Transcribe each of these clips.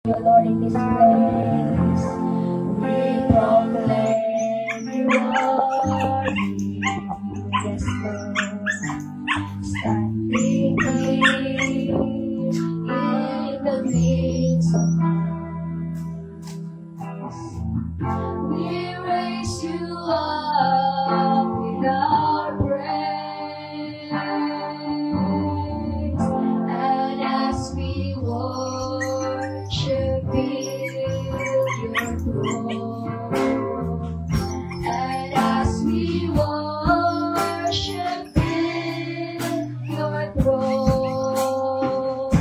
You, Lord, in this place. We proclaim you are here. Yes, Lord. Standing here in the midst of us. We raise you up with our praise. And as we worship your throne, and as we worship your throne,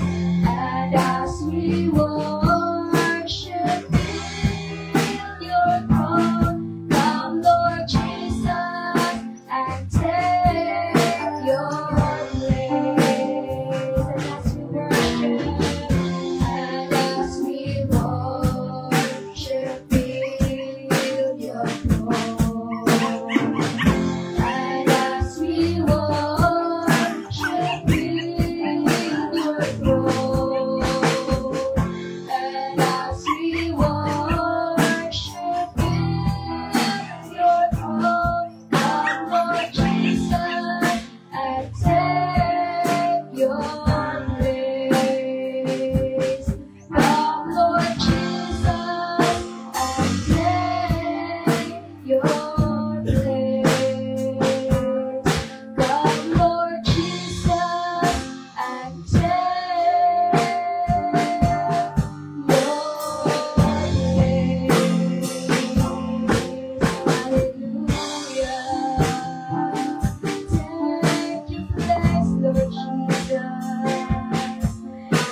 and as we worship your throne, come Lord Jesus and take your place. And as we worship, and as we worship your throne, and as we worship your throne, and as we worship your throne, come Lord Jesus and take your place. Come Lord Jesus and take your place. Come Lord Jesus and take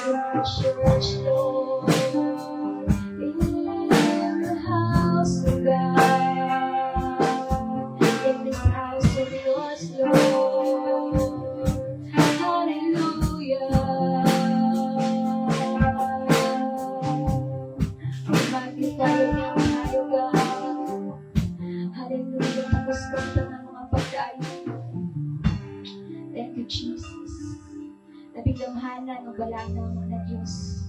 your church, Lord, in the house of God, in this house of yours, Lord. Hallelujah. Magnify your name, tayo, God. Hallelujah. Tapos kanta ng mga pagkain. Thank you, Jesus. Nabiglamhanan o balanaw mo na Diyos.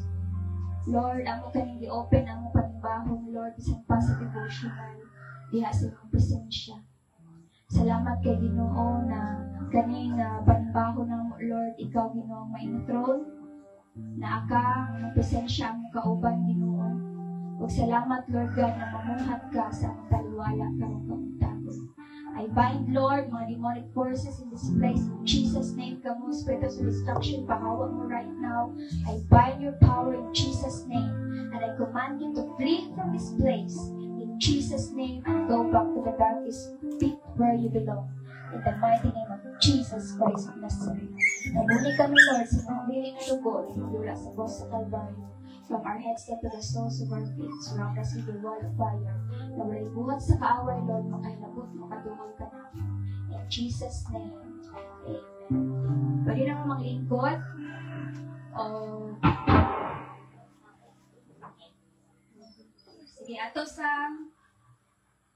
Lord, amo kaning gi-open ang panibahon, Lord, isang pa sa devotional. Diha sa iyong presensya. Salamat kay Ginoo na kaning panibahon ng Lord, ikaw Ginoo ang mainutron, na aka ang presensya ang kauban Ginoo. Ug salamat Lord God na mamuhat ka sa among taliwala karong kauntagon. I bind, Lord, mga demonic forces in this place. In Jesus' name, come, spirit of destruction, pahawa mo right now. I bind your power in Jesus' name. And I command you to flee from this place. In Jesus' name, and go back to the darkest pit where you belong. In the mighty name of Jesus Christ of Nazareth. Nabuni kami, Lord, sa mga wiling na dugo, nagdula sa boss sa Calvario. From our heads down to the soles of our feet, surround us with your wall of fire. Na wala'y buhat sa kaaway, Lord, makailabot, makadungol ka namin. In Jesus' name, amen. Pwede naman maglingkod. Sige, ato sa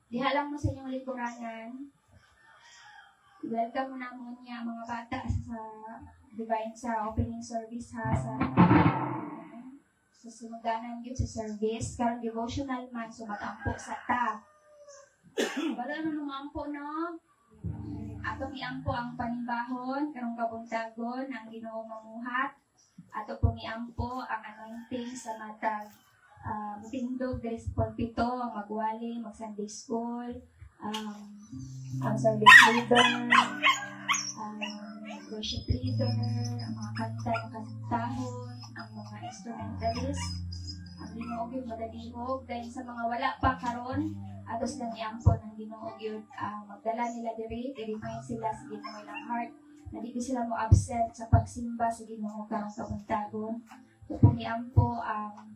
diha lang mo sa inyong lingkuranan. Welcome mo na mo niya mga bata sa divine sa opening service ha, sa susundanan yun sa service. Karong devotional man, so matampo sa ta. Wala na numampo, no? Atong iampo ang panibahon, karong kabuntagon, ang Ginoo mamuhat. Ato pong iampo ang anointing sa matag tindog, dres pulpito, ang magwali, mag-Sunday school, ang service leader, worship leader, ang mga kanta, ang kantahon, ang mga instrumentalist, ang Ginoo gyud magalihog. Dahil sa mga wala pa karon, atos lang iampo ng Ginoo gyud magdala nila diri, i-remind sila sa Ginoo ilang heart na di sila mo absent sa pagsimba sa Ginoo karong kabuntagon. So kung iampo ang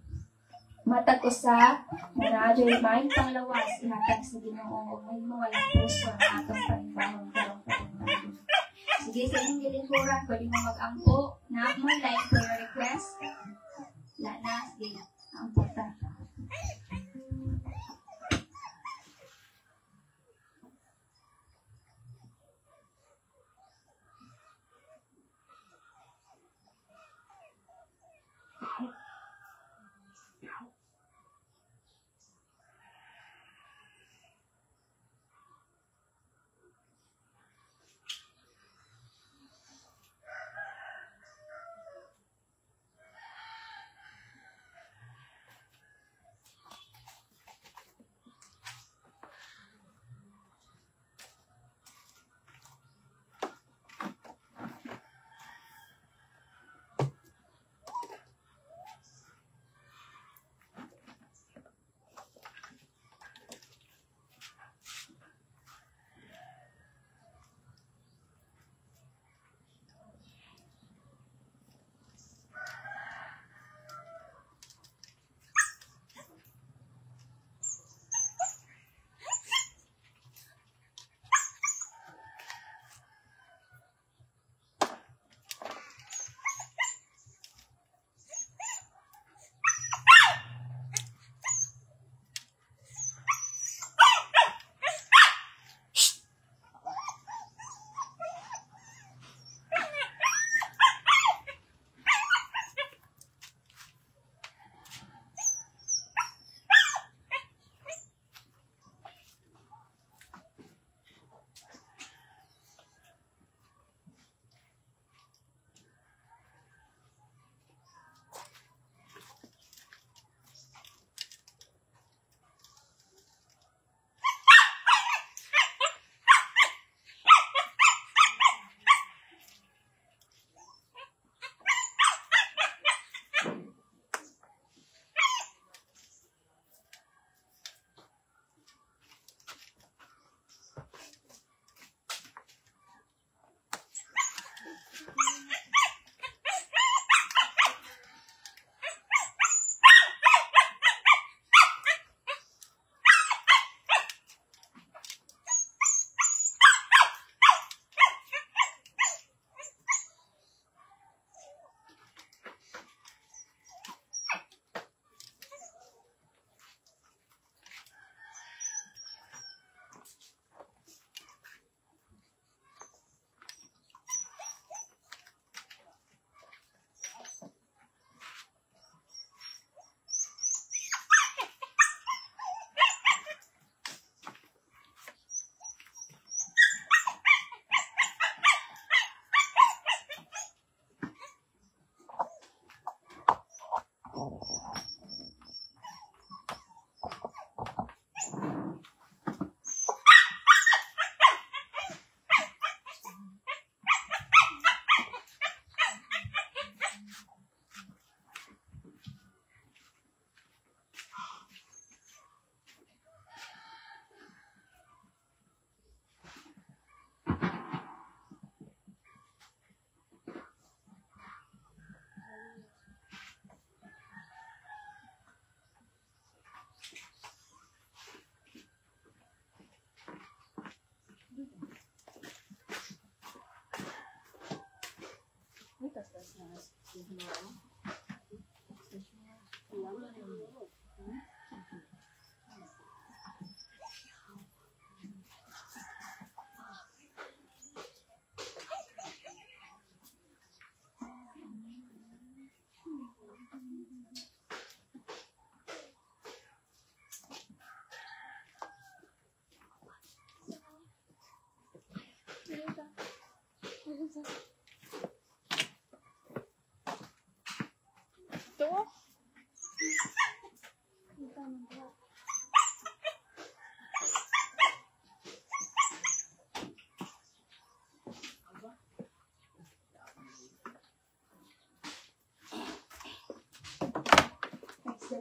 matag usa na remind panglawas ihatag sa Ginoo ug mahimo walang puso ang atong panibahon karong kabuntagon. Sige, sa inyong gilingkuran, pwede mo mag-ampo na mo like for your request. Lana, sige, ampo ta. The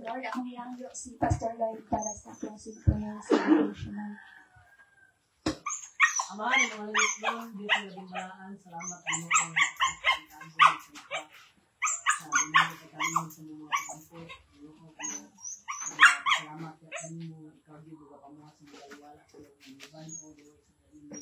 Lord, akong langyo si Pastor Lloyd para sa closing prayer sa devotional. Ama, ng mga Islam, Diyos na bimbalaan, salamat po mo ang pagkakas sa mga pagkakas sa mga pagkakas. Salamat sa kami mo, ikaw din mga pamuha sa mga iwala sa mga iban o Diyos sa kami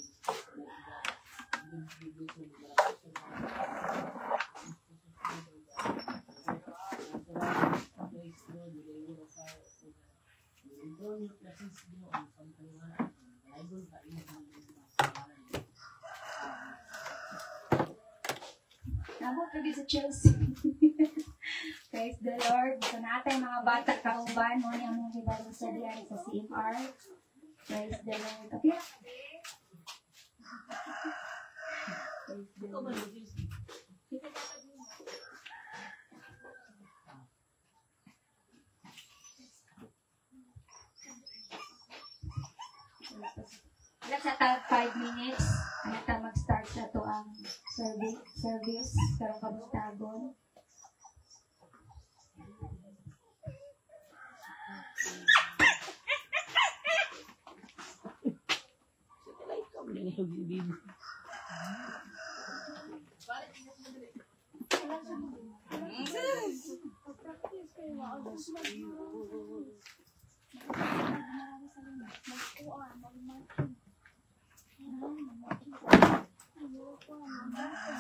Nabot lagi sa Chelsea. Praise the Lord. So natin mga bata kauban mo niya mong gibalo sa diyan sa CMR. Praise the Lord. Okay. Praise the Lord. Sa tag 5 minutes, nata mag-start sa to ang service karong kamustagon.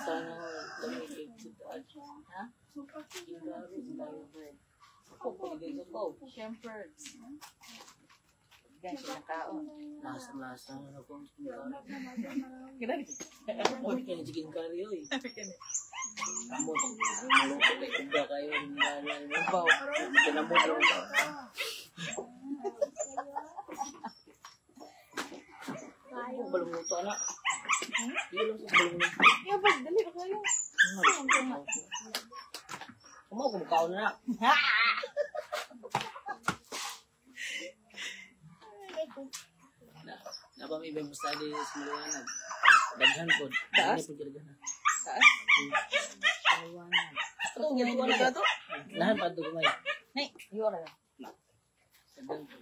Sana gamitin kita aja. Ha? Yung garo sa tayo bread. Ako, pwede sa ko. Siyempre. Ganyan siya nakaon. Lasa na kung Ganyan. Huwag ka na chicken curry, oy. Kamot. Malungkot ay kumbra kayo. Baw. Kinamot lang ka. Kung balunguto, anak. Hindi lang sa balunguto. Yabag, dali ba kayo? Kumaw, kumakaon na. Napa may Bible study sa Maliwanag. Daghan po. Taas? Daghan po daghan. Taas? Maliwanag. Ito, ginagawa na ito. Lahat pa ito kumay. Nay, iwa ka lang. Daghan po.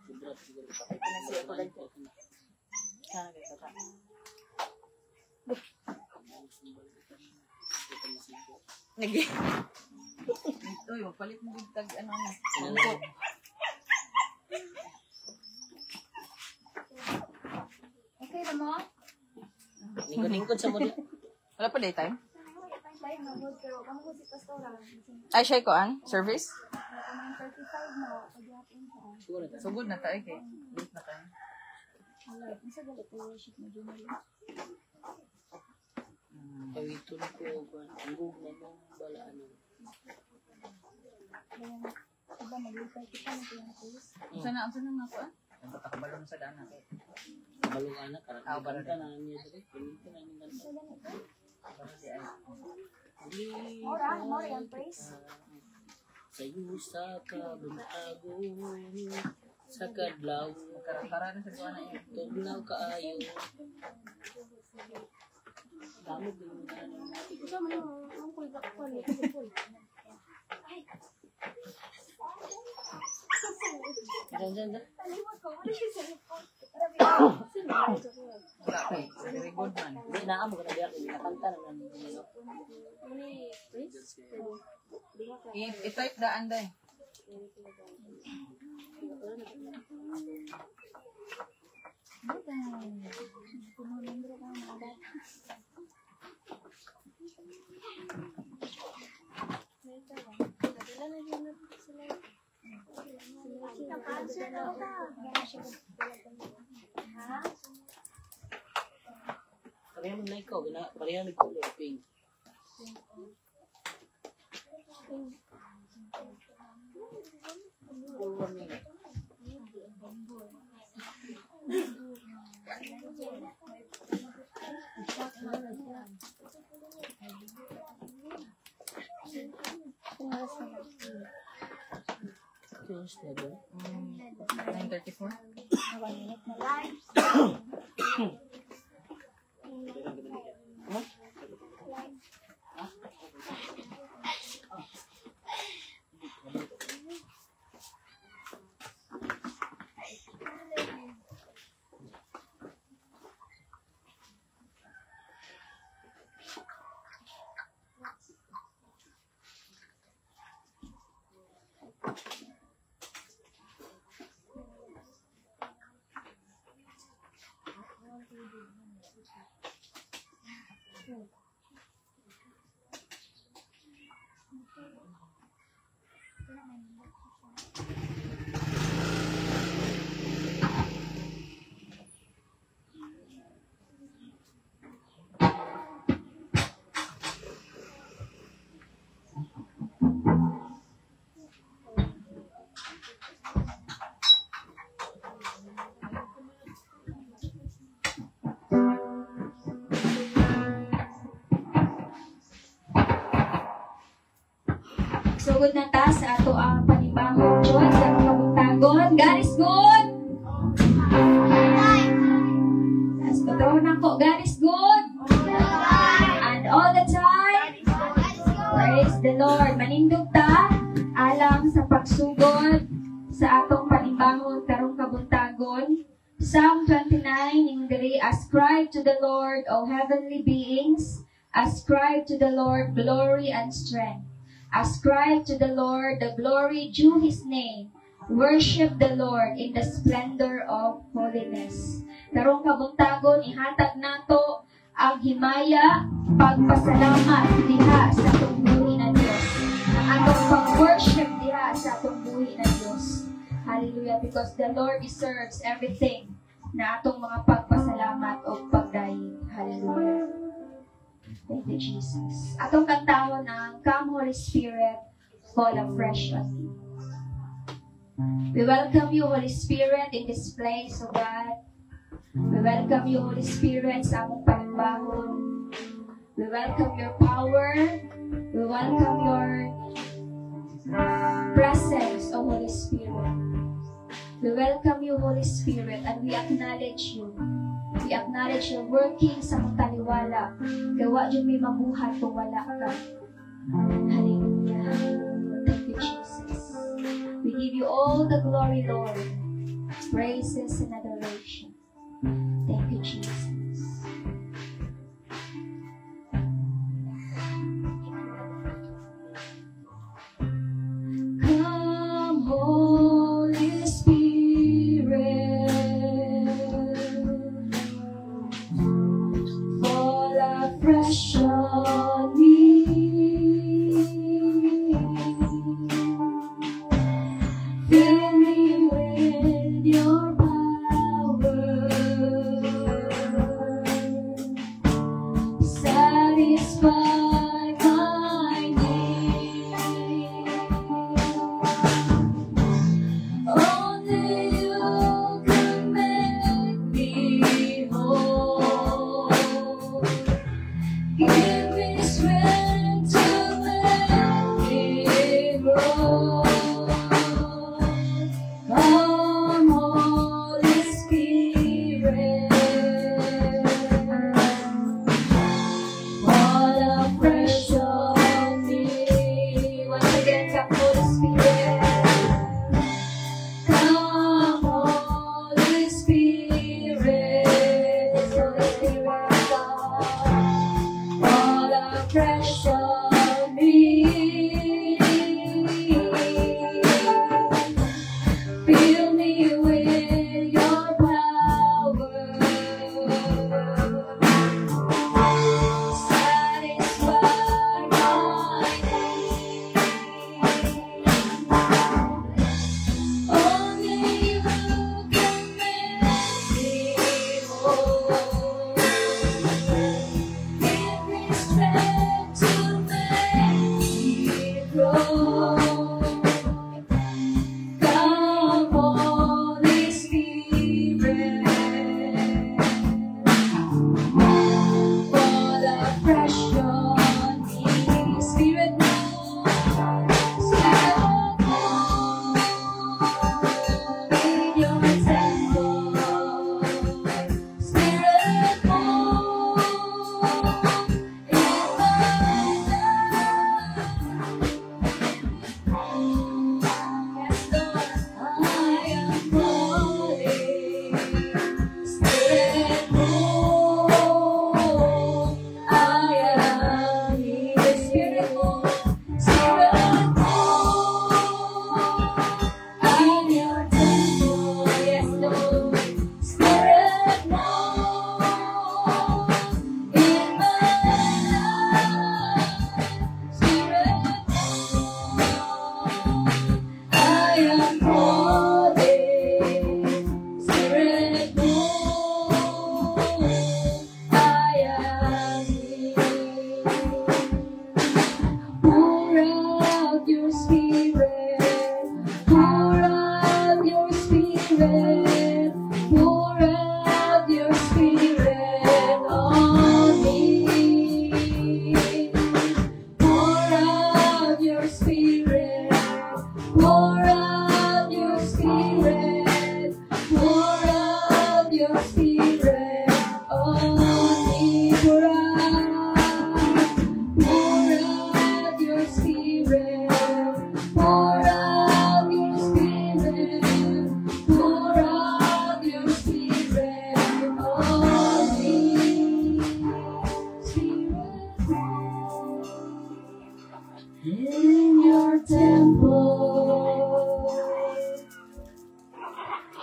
Sobra siguro. Ay, pinasiya ko lang po. Sana kayo tata. Nagi. Uy, magpalit mo yung tag, ano na. Mangko. Okay na mo? Lingkod-lingkod sa muli. Wala pa daytime? Ay, siya ko ang service? Siguro na. Sugod na tayo kay. Late na tayo. Pawito na ko. Anggog na mo. Balaan na. Saan na ako ah? Ang tatakabalo na sa daan na. Balong anak. Karang ka na niya. Piling ka na niya. Para di ay. Sa'yo sa kabuntagon, sa kadlaw, Karang-kara na sa duwa na yun. tugnaw kaayo. Damo din na Diyan. Wala kay. Very good man. Hindi na mo kana biyak nakanta naman nila. I-type daan day. Pareha mo na ikaw, pareha na ikaw, pink. Finish na doon. 9:34. Sugod na ta sa ato ang panibahong Diyos sa kabuntagon. God is good! As patrol na ko, God is good! And all the time, praise the Lord. Manindog ta, alam sa pagsugod sa atong panibahong karong kabuntagon. Psalm 29, in diri, ascribe to the Lord, O heavenly beings, ascribe to the Lord glory and strength. Ascribe to the Lord the glory due His name. Worship the Lord in the splendor of holiness. Karong kabuntagon, ihatag nato ang himaya, pagpasalamat diha sa atong buhi na Diyos. Ang atong pag-worship diha sa atong buhi na Diyos. Hallelujah. Because the Lord deserves everything na atong mga pagpasalamat o pagdayin. Hallelujah. Thank you, Jesus. Atong kantahon ang Come Holy Spirit, Fall Afresh on Me. We welcome you, Holy Spirit, in this place, O God. We welcome you, Holy Spirit, sa among panibahon. We welcome your power. We welcome your presence, O Holy Spirit. We welcome you, Holy Spirit, and we acknowledge you. We acknowledge your working sa mong taliwala. Gawa dyan may mabuhat kung wala ka. Hallelujah. Thank you, Jesus. We give you all the glory, Lord. Praises and adoration. Thank you, Jesus. Come, Holy Spirit. Fresh on me, fill me with your power,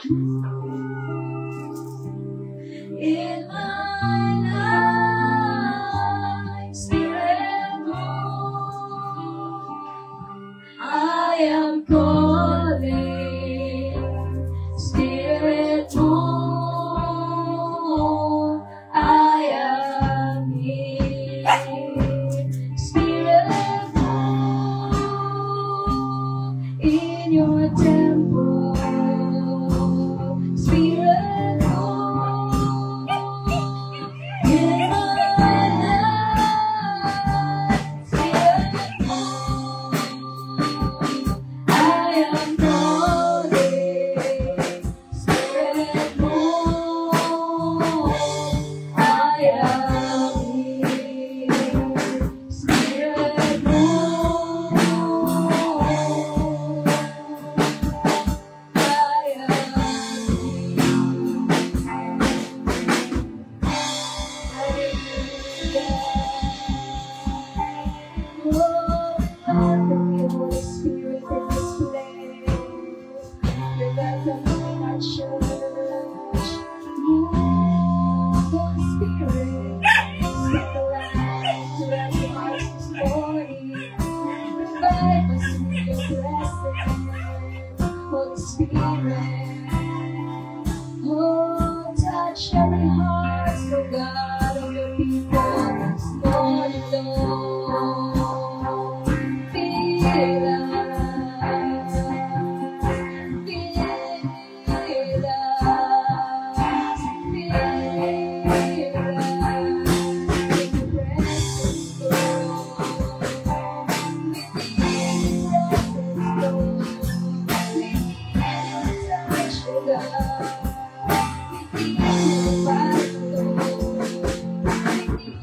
In my life, Spirit, I am calling. Spirit, I am here. Spirit, in your temple. Spirit, in my life. Spirit, I am calling. Spirit, I am here. Spirit, Holy Spirit, oh, touch every heart, so God, of your people, Lord, Lord, feel us, feel us, feel us, in your presence, Lord, in your presence, Lord. Touch, oh God. We need revival, Lord. We need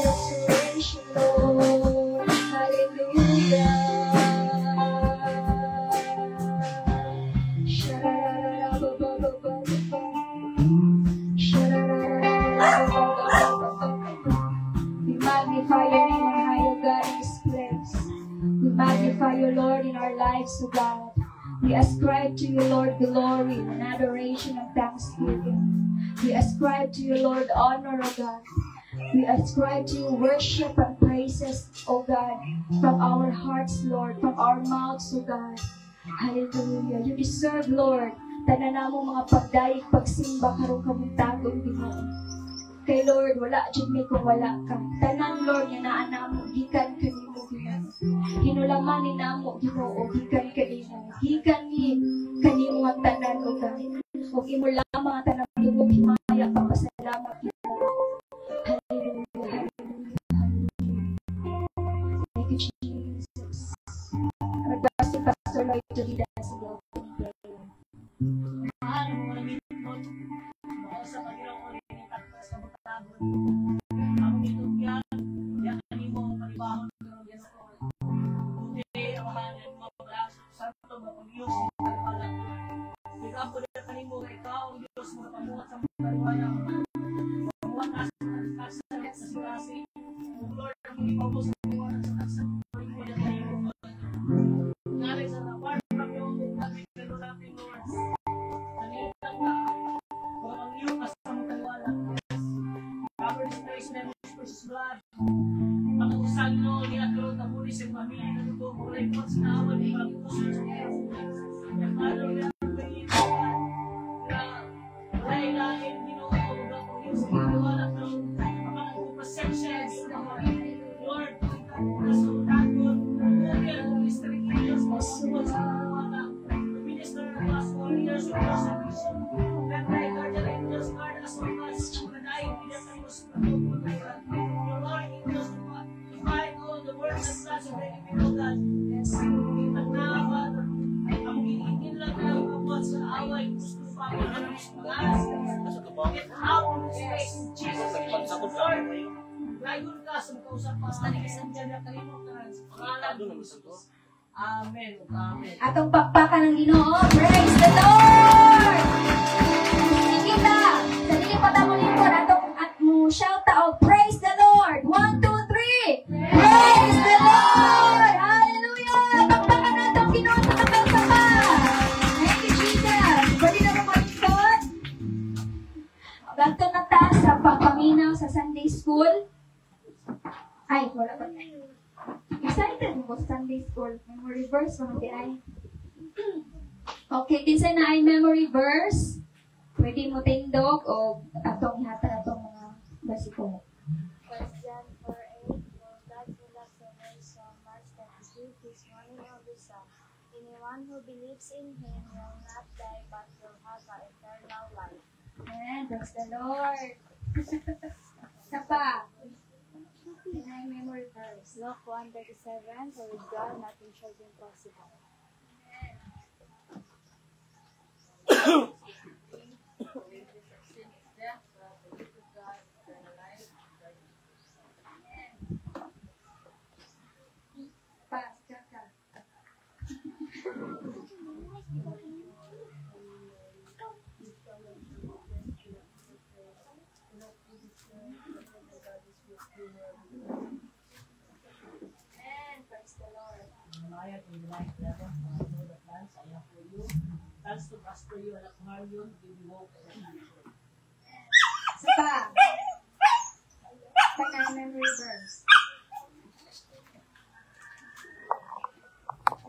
restoration, Lord. Hallelujah. We magnify your name on high, O God, in this place. We magnify you, Lord, in our lives, O God. We ascribe to you, Lord, glory and adoration and thanksgiving. We ascribe to you, Lord, honor, O God. We ascribe to you worship and praises, O God, from our hearts, Lord, from our mouths, O God. Hallelujah. You deserve, Lord, tanan namo mga pagdayeg, pagsimba, karong kamuntagong Ginoo. Kay Lord, wala dyan may kung wala ka. Tanan, Lord, nga naan namo, gikan kanimo, Ginoo. Hinulaman ni namo, Ginoo, gikan kanimo. Gikan ni kanimo ang tanan, O God. O imo lamang ang tanan, imo himaya, papasalamat, Ginoo. Hallelujah, hallelujah, hallelujah. Thank you, Jesus. Nagbasa si Pastor Lloyd to lead us in the opening prayer. Amen. Amen. Atong pakpakan ng Ginoo. Praise the Lord! Sige ta. Sa dili pa ta mo lingkod atong at mo shout out, praise the Lord. 1, 2, 3. Praise the Lord! Hallelujah! Pakpakan natong Ginoo sa kapal-kapal. Thank you, Jesus. Pwede na mo Excited mo sa Sunday School. Memory verse mo ay. Okay, kinsa na ay memory verse? Pwede mo tindog o atong ihata atong mga bersikulo. 1 John 4:8, For God so loved the world so much that He gave His only only Son. Anyone who believes in Him will not die but will have an eternal life. Amen. Praise the Lord. Isa pa. Pinay memory verse. Luke 1:37, For with God nothing shall be impossible. Pa, kaka. Amen. Praise the Lord. Maya, in the night level, know the plans I have for you. Plans to prosper you and not harm you, give you hope and a future. Isa pa. Pinay memory verse.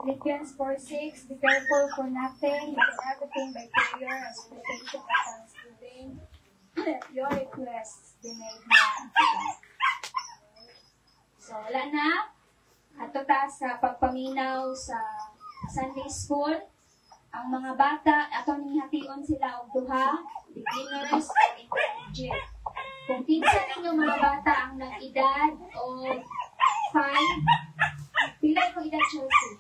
Philippians 4:6, Be careful for nothing, but in everything by prayer and supplication and thanksgiving, let your requests be made known. So, wala na. Ato ta sa pagpaminaw sa Sunday School. Ang mga bata, ato ning hation sila og duha, beginners and intermediate. Kung kinsa ninyo mga bata ang nag-edad o 5, pila ko edad Chelsea?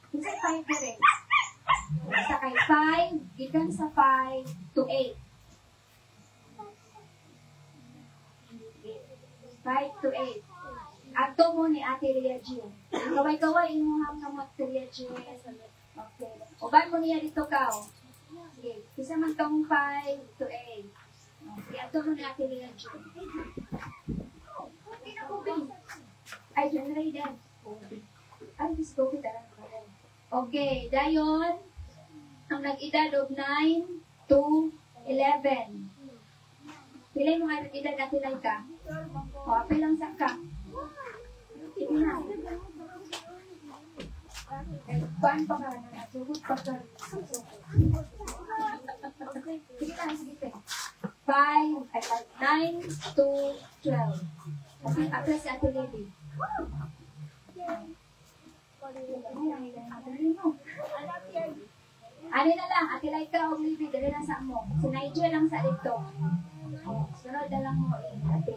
Kinsa 5 dire? Sa kay 5, gikan sa 5 to 8. 5 to 8. Ato mo ni Ate Ria Jean. Kaway-kaway imuhang kamot Ate Ria Jean. Okay. Uban mo niya dito kao. Sige. Kisa man tong 5 to 8. Okay. Ato mo ni Ate Ria Jean. Ay, John Raiden. Ay, this COVID alam ko. Okay. Dayon, ang nag-edad of 9 to 11. Pilay mo nga nag-edad Ate Laika. O, apil lang sa ka. Sige na. Paan pa ka na? Sugod pa ka. Sige na, sige. 9 to 12. Apil si Ate Lady. Ano na lang, Ate Laika o Libby, dali lang sa mo. Si Nigel lang sa dito. Sunod na lang mo Ate.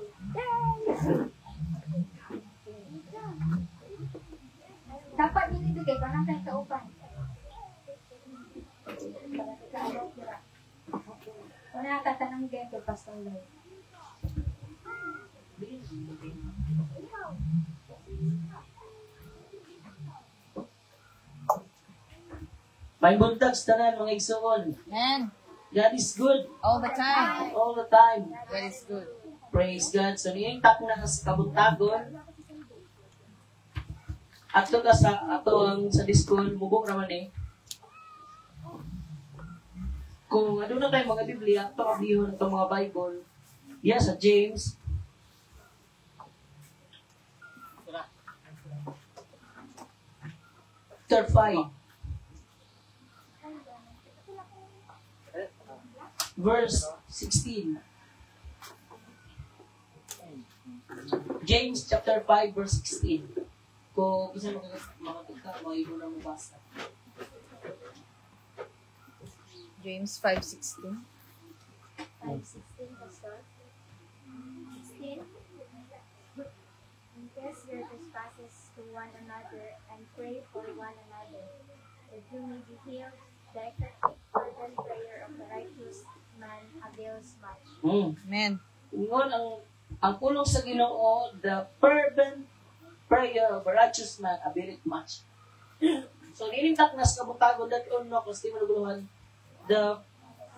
Dapat binibigay pa lang tayo kaupan. Wala tatanong din kay Pastor Lloyd. May buntag sa tanan mga igsoon. Man, God is good all the time. all the time. God is good. Praise God. So niyang tak na sa kabuntagon. Ato ka sa ang sa school mubok naman eh. Kung ano na tayo mga Biblia, ato abihon itong mga Bible. Yeah, sa James. Chapter 5. Verse 16. James chapter 5 verse 16. Kung isa mga tugtog, mga ibo na mabasa. James 5:16. 5:16, Pastor. 16. Confess your trespasses to one another and pray for one another, that you may be healed. The effective fervent prayer of the righteous man avails much. Amen. Ingon ang pulong sa Ginoo, the fervent prayer of a righteous man availeth much. So nilintak na sa kabutagon that no kasi maluguluhan, the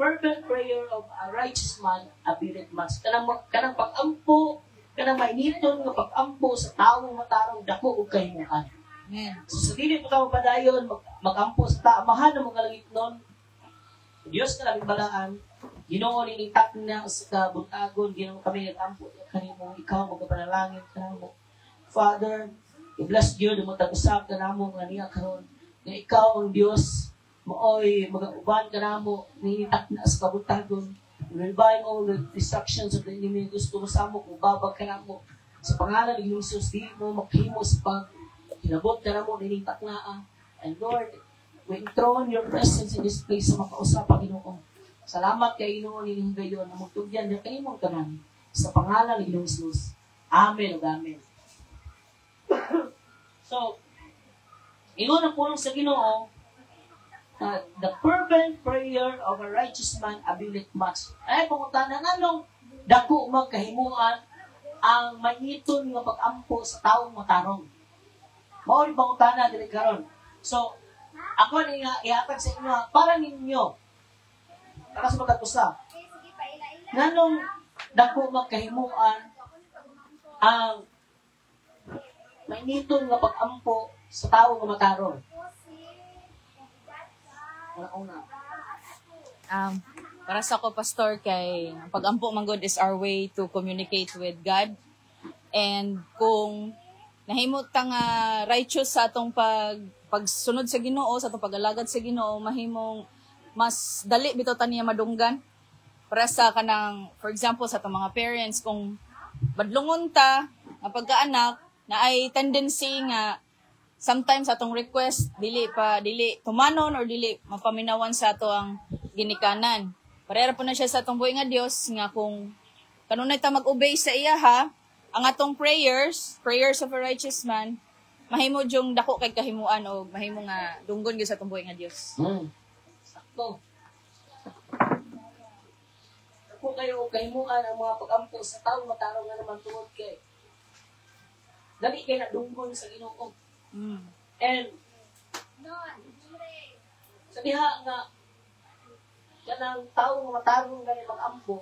fervent prayer of a righteous man availeth much. Kanang pag-ampo, kanang mainiton nga pag-ampo sa taong matarong dako ug kahimuan. Amen. So sa dili pa ka padayon mag-ampo sa taamahan ng mga langit nun. Diyos na laming balaan. Ginoo ni intak na sa kabutagon, Ginoo kami nag-ampo kanimo ikaw magapanalangin kanamo. Father, i-bless Diyo na matag-usap ka namo nga niya karon nga ikaw ang Dios mooy magauban ka namo ninitak na sa kabutagon. Revive all the destructions of the enemy. Gusto mo sa mo kung babag ka namo sa pangalan ng Jesus, di mo maghimo sa pag hinabot ka namo ninitak na. And Lord, we enthrone your presence in this place sa makausap ang Ginoo. Salamat kay Ginoo nining gayon na magtugyan na kanimong tanan sa pangalan ng Ginoong Jesus. Amen ug amen. So, ingon ang pulong sa Ginoo, the fervent prayer of a righteous man availeth much. Ay pangutana nganong dako man kahimuan ang mangiton nga pag-ampo sa taong matarong. Mao ni pangutana diri karon. So, ako ni nga ihatag sa inyo para ninyo para sa matag-usap. Nganong dako man kahimuan ang mangiton nga pag-ampo sa taong nga matarong. Una. Para sa ako, Pastor, kay ang pag-ampo man God is our way to communicate with God. And kung nahimot ta nga righteous sa atong pagsunod sa Ginoo, sa atong pag-alagad sa Ginoo, mahimong mas dali bitaw ta niya madunggan. Para sa kanang, for example, sa atong mga parents, kung badlungon ta nga pagkaanak, na ay tendency nga sometimes atong request dili tumanon or dili mapaminawan sa ato ang ginikanan. Parehara po na siya sa atong buhi nga Dios nga kung kanunay ta mag-obey sa iya ha, ang atong prayers of a righteous man, mahimo jung dako kay kahimuan o mahimo nga dunggon gyud sa atong buhi nga Dios. Sakto. Dako kayo kahimuan ang mga pag-ampo sa taong matarong nga naman tungod kay dali kay na dunggon sa Ginoo. And sa diha nga kanang tao nga matarong gani mag-ampo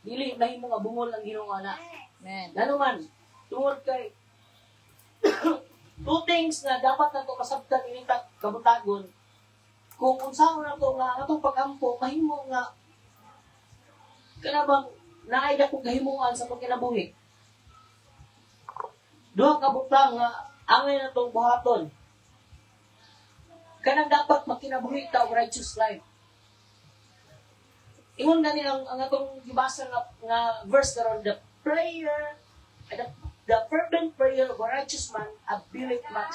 dili mahimo nga bungol ang Ginoo ana. Amen. Nanuman tungod kay two things na dapat nato masabtan ini kabutagon kung unsaon nato nga atong pag-ampo mahimo nga kanabang naay dako kahimuan sa pagkinabuhi. Duha ka butang nga angay na itong buhaton. Kanang dapat makinabuhi ta og righteous life. Ingon gani ang atong gibasa nga verse karon, the fervent prayer of a righteous man availeth much.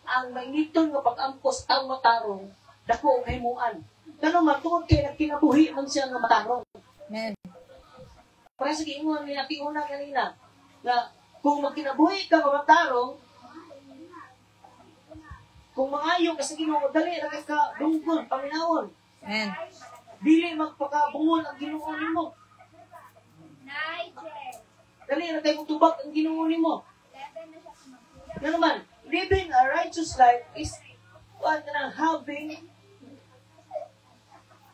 Ang mangiton nga pag-ampos ang matarong dako og himuan. Kano man tungod kay nagkinabuhi man siya nga matarong. Amen. Para sa giingon ni nakiuna kanina nga kung magkinabuhi ka nga matarong, kung mangayo ka sa Ginoo, dali ra ka dunggon, paminawon. Amen. Dili magpakabungol ang Ginoo nimo. Dali ra kay mutubag ang Ginoo nimo. Nga naman, living a righteous life is what kanang having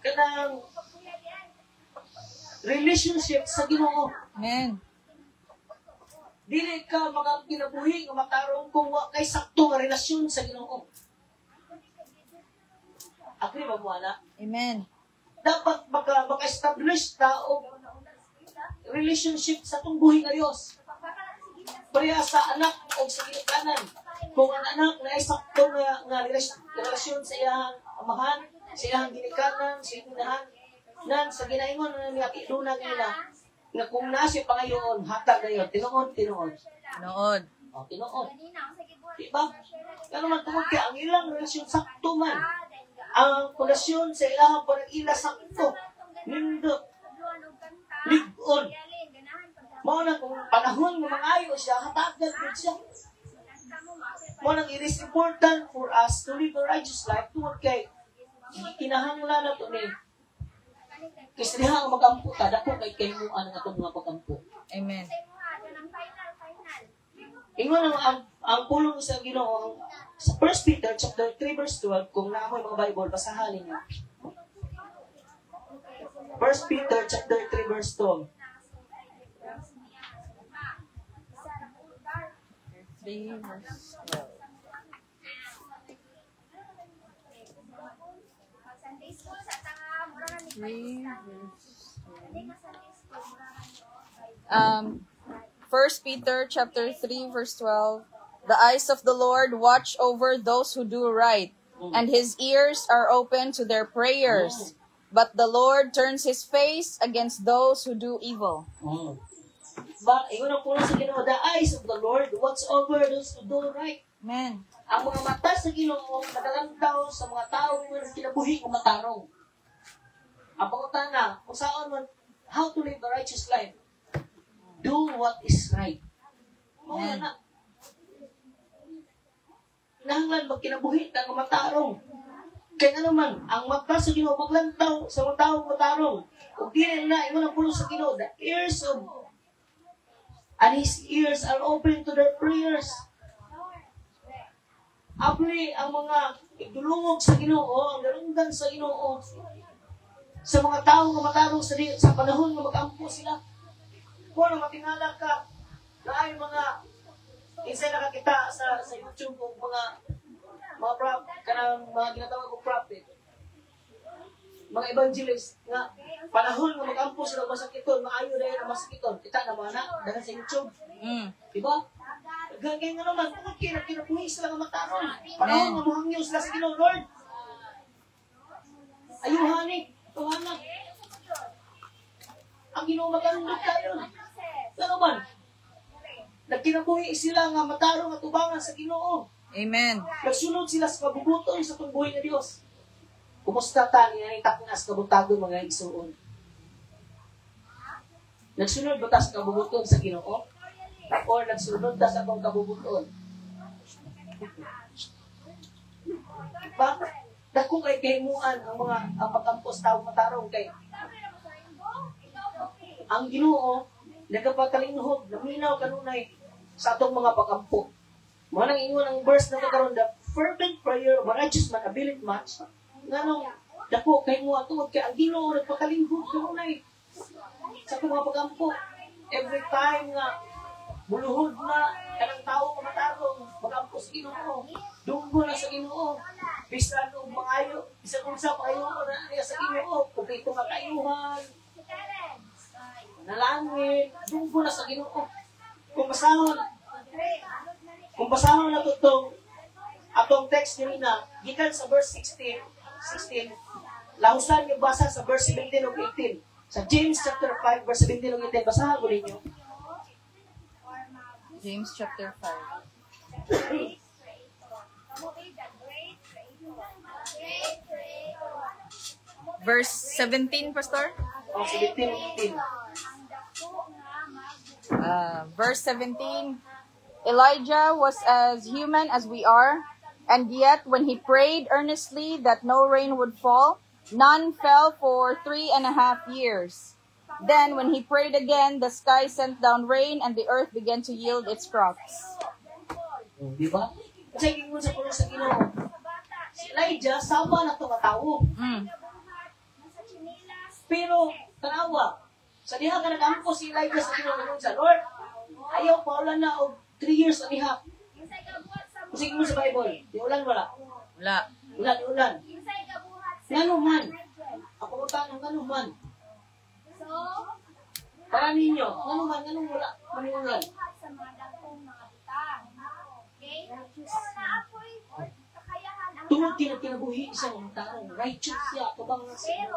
kanang relationship sa Ginoo. Amen. Dili ka mga kinabuhi nga matarong kung wa kay sakto nga relasyon sa Ginoo. Agree ba mo ana? Amen. Dapat maka-establish ta og relationship sa tong buhi nga Dios. Pareha sa anak o sa ginikanan. Kung ang anak na sakto nga relasyon sa iyang amahan, sa iyang ginikanan, sa iyang inahan, nan sa ginaingon nga iduna nila nga kung nasa pangayoon, hatag kayo, tinuod. Nood. O, tinuod. Diba? Kaya man tungkol kaya, ang ilang relasyon sakto man. Ang relasyon sa ilang parang ila sakto. Nindot. Ligon. Mo na kung panahon mo mangayo siya, hatagan din siya. Mo nang it is important for us to live a righteous life tungkol kay kinahanglan na ito ni kasi diha ang mag-ampo ta, dako kay kahimuan ang atong mga pag-ampo. Amen. Ingon ang pulong sa Ginoo sa 1 Peter chapter 3 verse 12 kung naamoy mga Bible basahan niyo. 1 Peter chapter 3 verse 12. 3 verse 12. 1 Peter chapter 3 verse 12, the eyes of the Lord watch over those who do right, and his ears are open to their prayers. But the Lord turns his face against those who do evil. But ingon ang puno sa Ginoo, the eyes of the Lord watch over those who do right. Amen. Ang mga mata sa Ginoo nagalantaw sa mga tao nga kinabuhi nga matarong. Ang pangutana, kung saan man, how to live a righteous life? Do what is right. Mawala na. Nahanglan magkinabuhi na nga matarong. Kaya nga naman, ang mata sa Ginoo maglantaw sa mga tao matarong. Kung di na ingon ang puno sa Ginoo, the ears of and his ears are open to their prayers. Apli ang mga idulungog sa Ginoo, ang darunggan sa Ginoo sa mga tao nga matarong sa panahon nga mag-ampo sila. Kung ang matingala ka na ay mga insay nakakita sa YouTube o kanang mga ginatawag kong prophet, mga evangelist nga panahon nga mag-ampo sila masakiton, maayo dahil ang masakiton. Kita naman na, dahil sa YouTube. Diba? Gagay nga naman, kung kinapuhi sila nga matarong. Panahon nga muhangyo sila sa Ginoo, Lord. Ayuhani, tuhanan. Ang Ginoo magandog tayo. Ano man? Nagkinabuhi sila nga matarong at ubangan sa Ginoo. Amen. Nagsunod sila sa kabubuton sa pagbuhay ng Diyos. Kumusta ta niya taknas kabutagon mga igsuon? Nagsunod ba ta sa kabubuton sa Ginoo? O nagsunod ta sa akong kabubuton? Bakit? Dako kay kahimuan ang pagkampos tao matarong kay ang Ginoo nagapatalinghog, naminaw kanunay sa atong mga pagkampo. Mga nang ingon ang verse na kakaroon, the fervent prayer of a righteous man availeth much. Nganong dako kay mo atong kay ang Ginoo nagpakalinghog kanunay sa atong mga pagkampo. Every time nga buluhod na kanang tawo nga matarong pagkampo sa Ginoo, dunggo na sa Ginoo. Bisan og mangayo, bisan unsa pa ayo na niya sa Ginoo, kung ito nga kayuhan. Nalangin, dunggo na sa Ginoo. Kung basahon na itong atong text nyo na, gikan sa verse 16, lahusan yung basa sa verse 17 o 18. Sa James chapter 5, verse 17 o 18, basahan ko ninyo. James chapter 5. Verse 17, Pastor? O, 17 o 18. Verse 17, Elijah was as human as we are, and yet when he prayed earnestly that no rain would fall, none fell for 3.5 years. Then when he prayed again, the sky sent down rain, and the earth began to yield its crops. Di ba? Kasi ingon sa puno sa Ginoo, si Elijah, sama na ito katao. Pero, tanawa, sa diha ka nag-ampo si Elijah sa Ginoo sa Lord, ayaw pa ulan na og 3 years and a half. Sige mo sa Bible, di ulan wala. Wala. Ulan, di ulan. Ngano man? Ako mo tanong, ngano man? Para ninyo, ngano man, ngano wala, maniulan. Tungod kinabuhi isang taong righteous siya, kabang nga siya.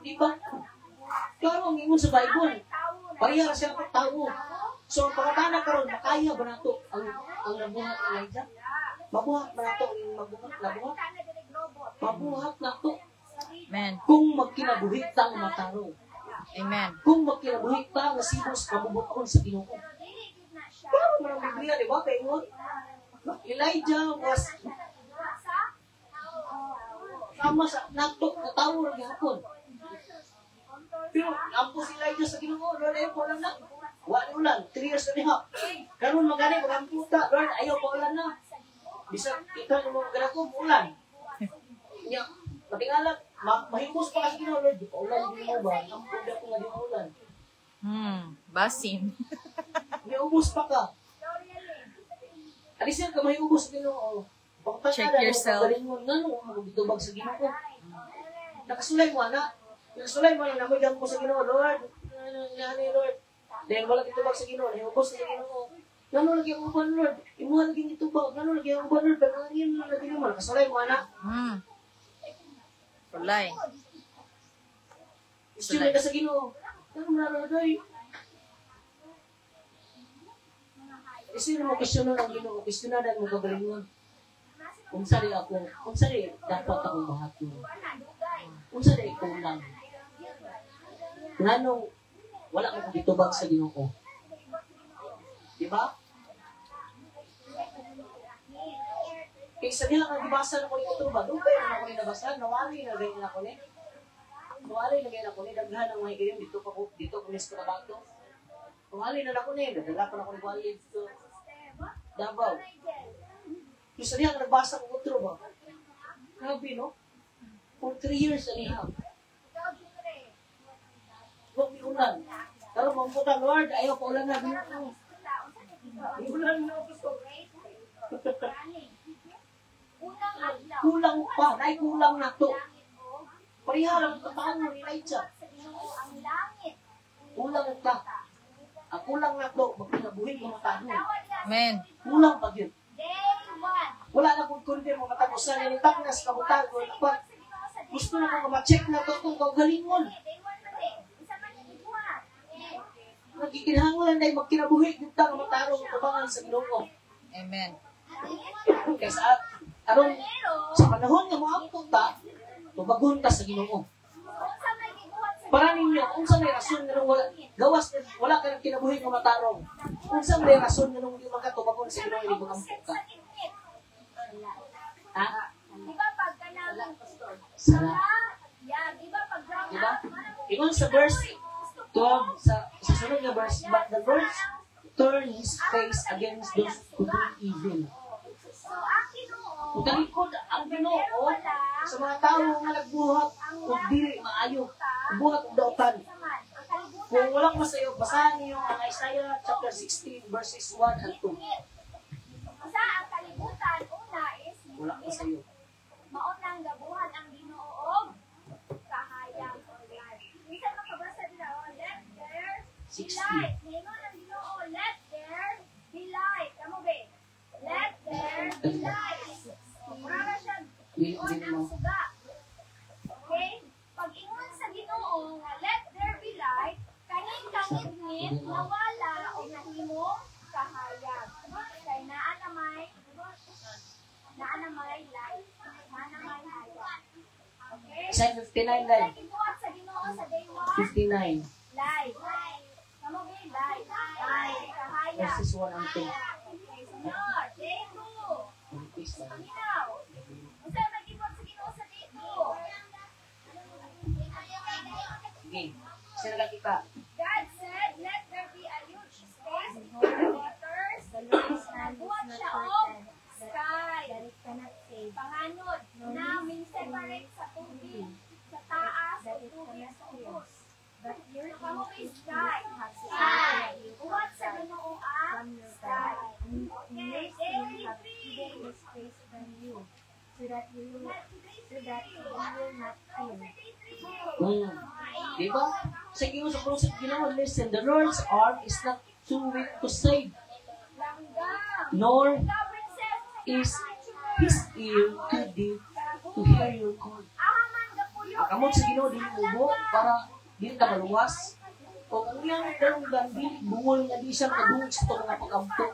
Di ba? Klaro ang ingon sa Bible. Pareha siya ang tao. So, ang pagkatana karon makaya ba nato ang nabuhat ni Elijah? Mabuhat ba nato ang nabuhat? Mabuhat nato. Amen. Kung magkinabuhi ta ang matarong. Amen. Kung magkinabuhi ta nga sibos kabubuton sa Ginoo. Klaro man ang Biblia, di ba? Kaya ingon, Elijah was sama sa nato na tao rin hapon. Pero ampo si Elijah sa Ginoo, Lord, ayaw pa ulan na. Wala ulan, 3 years and a half. Karon magani magampo ta, Lord, ayaw pa ulan na. Bisa kita mo ganako ulan. Nya, matingala, mahimos pa kasi Ginoo, Lord, di pa ulan di mo ba? Ampo da ko nga di ulan. Basin. May ubos pa ka. Alisin ka may ubos Ginoo. Check yourself. Ngano magitubag sa Ginoo. Nakasulay mo ana. Nakasulay mo na namoy ko sa Ginoo, Lord. Ngani Lord. Dahil wala gitubag sa Ginoo, hihubos sa Ginoo. Ngano lagi ang uban Lord? Imo lagi gitubag, ngano lagi ang uban Lord? Pero ngin lagi naman kasalay mo ana. Sulay. Sulay ka sa Ginoo. Ngano man day? Isino mo questionan ang Ginoo, questionadan mo kagalingon. Kung sari ako, kung sari dapat akong mahatno. Kung sari kulang. Nganong wala ko gitubag sa Ginoo. Diba? Kaya sa nila nga gibasa na ko yung tubag, okay na ako yung nabasa, nawali na ganyan ako ni. Nawali na ganyan ako ni, daghan ang mga ganyan, dito ko sa Cotabato. Nawali na ako ni, dadala ko na ako ni Wali dito. Davao. Kaya sa nila nga nagbasa ko yung tubag. Grabe, no? For 3 years and a half. Huwag may ulan. Pero mamputan, Lord, ayaw pa ulan na dito. Ulan na ako. Kulang pa, dahil kulang na to. Pariharap ito pa mo ni Elijah. Kulang ka. Kulang na to, magpinabuhin mo matano. Amen. Kulang pa yun. Wala na kung kundi mo matapusan yung taknas kabutago. Gusto na kong ma-check na to itong kagalingon. Nagkikinhangulan dahil magkinabuhi dito ang matarong kabangan sa Ginoo. Amen. Kaya sa panahon nga mga ta, tubagon ta sa Ginoo. Para ninyo, kung saan may rason nga nung wala ka ng kinabuhi ng matarong, kung saan may rason nga nung hindi makatubagon sa Ginoo, hindi mo ka. Ha? Diba pag kanang Sala. diba pag Diba? Ingon sa verse 12, sa sunod nga verse, but the Lord turned His face against those who do evil. So, ang Ginoo, Kung talikod ang Ginoo sa mga tao nga nagbuhat kung dili maayo, buhat og dautan. Kung walang masayo, basahan niyo ang Isaiah chapter 16 verses 1 and 2. Sa ang kalibutan, una is Wala masayo. maunang gabuhan ang Ginoo og kahayag or light. Minsan makabasa nila, let there be 60. light. Ngayon ang Ginoo, let there be light. Kamu be? Let there be light. Para siya ingon ang suga. Okay? Pag ingon sa Ginoo nga let there be light, kangit-kangit nawala o nahimong kahayag. Kay naa na may light. Naa na may hayag. Okay? Isaiah 59 line. Ibuhat sa Ginoo sa day 59 1. Light. Kamu be light. Light. Kahayag. verses 1 and 2. Okay, sunod. Day 2. Paminaw. Unsa may gibuhat sa Ginoo sa day 2? Sige. Sino lang kita? God said, let there be a huge space between the waters. Nagbuhat siya og sky. Panganod, na may separate sa tubig, sa taas, o tubig sa ubos. Kamu may sky. Sky. Buhat sa Ginoo ang sky. Okay, day 3. Diba? Sa Ginoo sa krus Ginoo, listen, the Lord's arm is not too weak to save, nor is His ear too deep to hear your call. Akamot sa Ginoo din mo para di ka maluwas. O ang iyang dalong gandi, bungol nga di siya kadungog sa itong mga pag-ampo.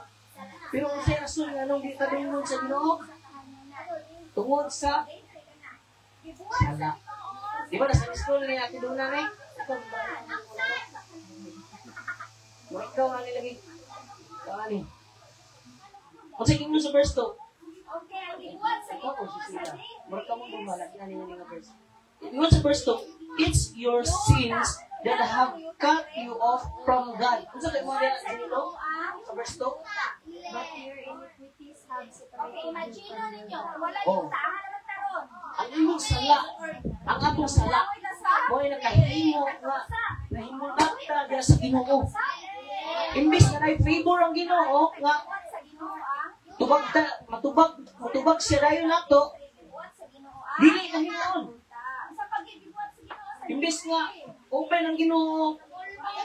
Pero kung siya rason nga nung di ka dungog sa Ginoo, tungod sa sala. Di ba nasa school niya ako doon na rin? Mura ikaw nga nilagi. Kani. Kung sa Ginoo sa verse 2, Okay, ang gibuhat sa Ginoo sa day mura ka mo bumala. Kinani nga nga verse. Ingon sa verse 2, it's your sins that have cut you off from God. Kung sa kayo mga rin ang Ginoo, sa verse 2, But your iniquities have separated. Okay, imagine ninyo, wala Oh. yung tahan naman taron. ang imong sala, ang atong sala, mo ay nakahimo nga, nahimo nakta diya sa Ginoo. Imbis na na-favor ang Ginoo, nga, Sa Ginoo ang matubag siya dayon nato, gibuhat sa Ginoo ang dili na hinoon. sa paggibuhat sa Ginoo sa Imbis nga, open ang Ginoo,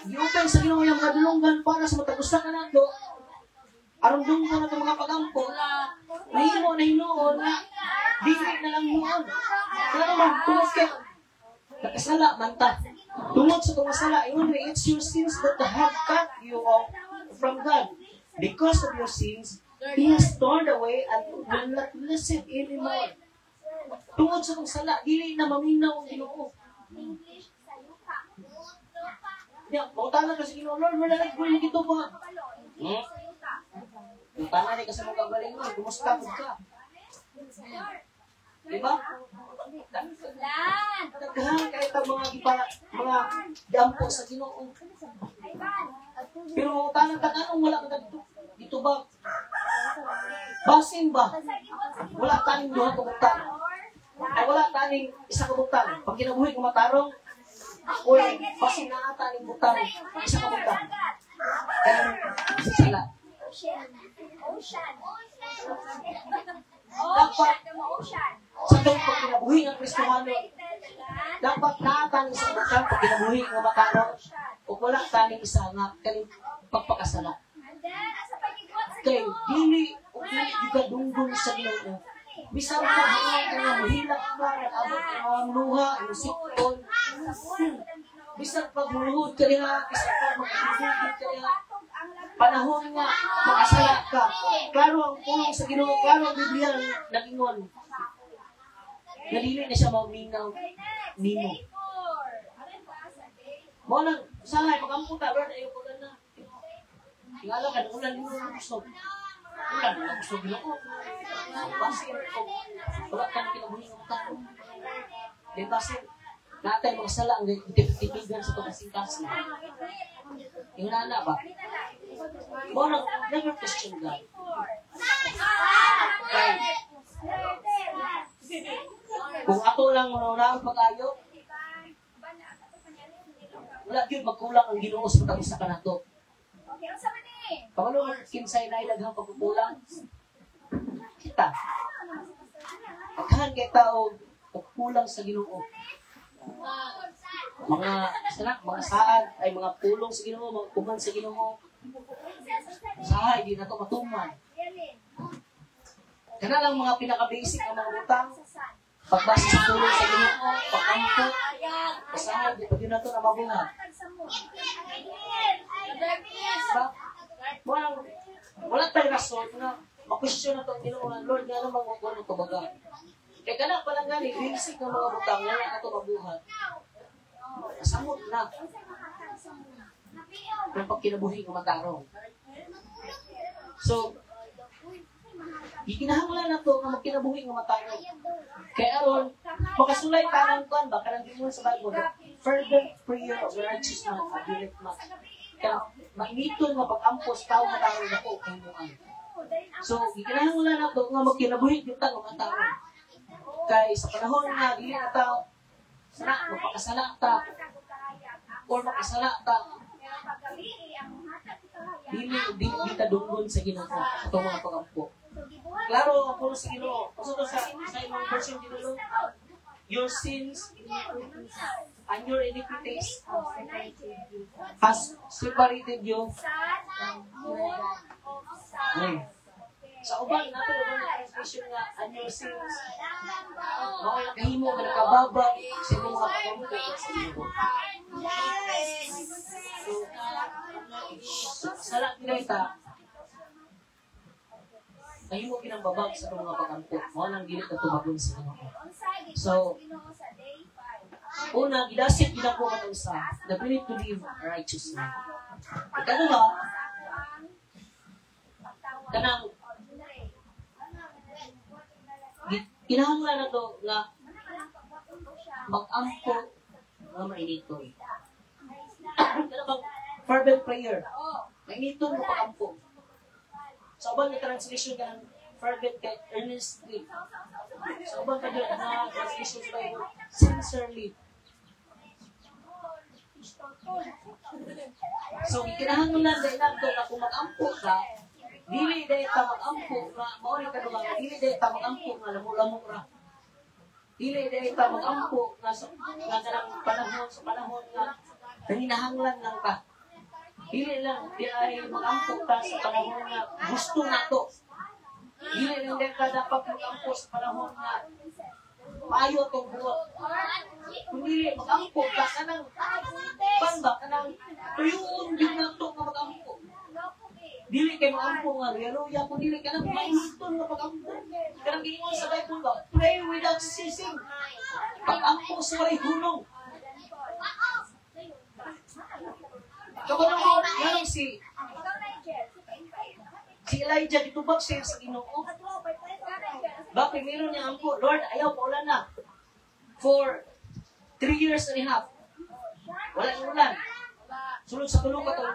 giupay sa Ginoo yung mga dulungan para sa matagusta ka nato. Aron dunggan nato mga pagampo na nahimo na hinuon na dili na lang noon. Pero magtungod kay nakasala man ta. Tungod sa tong sala, it's your sins that have cut you off from God. Because of your sins, He has torn away and will not listen anymore. Tungod sa tong sala, dili na maminaw ang Ginoo. Ya, pautanan ka sa Ginoo, Lord, wala na ko yung ito ba? Pautanan ni ka sa mga galingon, kumusta mo ka? Diba? Daghan kahit ang mga dampo sa Ginoo. Pero pautanan ka anong wala ka dito ba? Basin ba? Wala taning duha ka butang. Ay wala taning isa ka butang. Pag kinabuhi ko matarong, uy, basin na ata ning butang. Isa ka butang. Sila. Dapat sa itong pag kinabuhi ng Kristohano, dapat naataning sa butang pag kinabuhi ng matarong o wala taning isa nga kaning pagpakasala. Kay dili o dili juga dungdung sa Ginoo. Bisan pa nga mahilak ka, abot ang luha, musipon. Bisan pag muluhod ka niya, bisan pag maghihigit ka niya, panahon nga makasala ka. Klaro ang pulong sa Ginoo, klaro ang Biblia nagingon. Nadili na siya maminaw nimo. Mo nang sahay magamputa, Lord, ayo ko na. Tingala ka, ulan mo ang gusto. Ulan mo ang gusto. Basin ko. Wala ka na kinabuhin ng tao. Di basin. Natay mga sala ang titipigan sa pagkasikas na. Yung nana ba? Mo nang never question God. Kung ako lang manunang pag-ayo, wala yun magkulang ang Ginoo sa pagkabisa ka na to. Paano kinsay na ilaghang pagkukulang? Kita. Pagkahan kay tao, pagkulang sa Ginoo. Mga saad ay mga pulong sa Ginoo, mga kuman sa Ginoo. Sahay, di na ito matuman. Kana lang mga pinaka-basic ang mga butang. Pagbasa sa pulong sa Ginoo, pagkampo, pasahay, di na ito na mabuhat. Wala tayong rason na makwestiyon na ito ang Ginoo. Lord, nga naman magkuhan ito baga. Kaya ka palang gani, basic ng mga butang, wala na ito mabuhat. Kasamot na. Pero pag kinabuhi ko matarong. So, ikinahanglan na ito na magkinabuhi ng matarong. Kaya aron, makasulay tanang kuhan ba, kanang gingon sa Bible, the fervent prayer of the righteous man availeth much. Kaya, mainiton nga pag-ampos tao na tarong na po kay Muan. So, ikinahanglan na ito nga magkinabuhi yung tanong matarong. Kaya sa panahon nga, dili na tao, magpakasala ta, or makasala ta, dili ta dunggon sa Ginoo itong mga pagampo. Klaro, ang puno sa Ginoo. Kasi ito sa imong version Ginoo, your sins and your iniquities has separated you. Sa uban nato uban translation nga and your sins mao nakahimo nga nakababa sa imong mga pagampo sa Ginoo. So, sala kita nahimo ginang babag sa mga pagampo. Mao nang dili ka tumagon sa Ginoo. So, una, gidasit ginako katong sa the ability to live righteously. Ikaduha, kanang kinahanglan na to nga mag-ampo nga mainitoy. Kaya bang fervent prayer, mainitoy mo pag-ampo. Sa uban na translation ka ng fervent kay earnestly. Sa uban ka na translation sa Bible, sincerely. So, kinahanglan dahil nato na kung mag-ampo ka, dili dahil ta mag-ampo nga, mauli ka naman, dili dahil ta mag-ampo nga, lamu-lamu ra. Dili dahil ta mag-ampo nga, sa kanang panahon, sa panahon nga, naninahanglan lang ka. Dili lang, di ay mag-ampo ta sa panahon na gusto nato. Dili lang din ka dapat mag-ampo sa panahon na maayo itong buot. Kung dili, mag-ampo ka ka ng panda, ka ng tuyuon din na ito nga mag-ampo. Dili kay mag-ampo nga, hallelujah, kung dili ka ng mahihiton nga mag-ampo. Kanang giingon sa Bible ba, pray without ceasing. Pag-ampo sa walay hunong. Kabalang mo, ngayon si Elijah, ditubag siya sa Ginoo. Bakit meron niya ampo? Lord, ayaw, paulan na. For 3 years and a half. Wala yung ulan. Sunod sa tulong ka ito.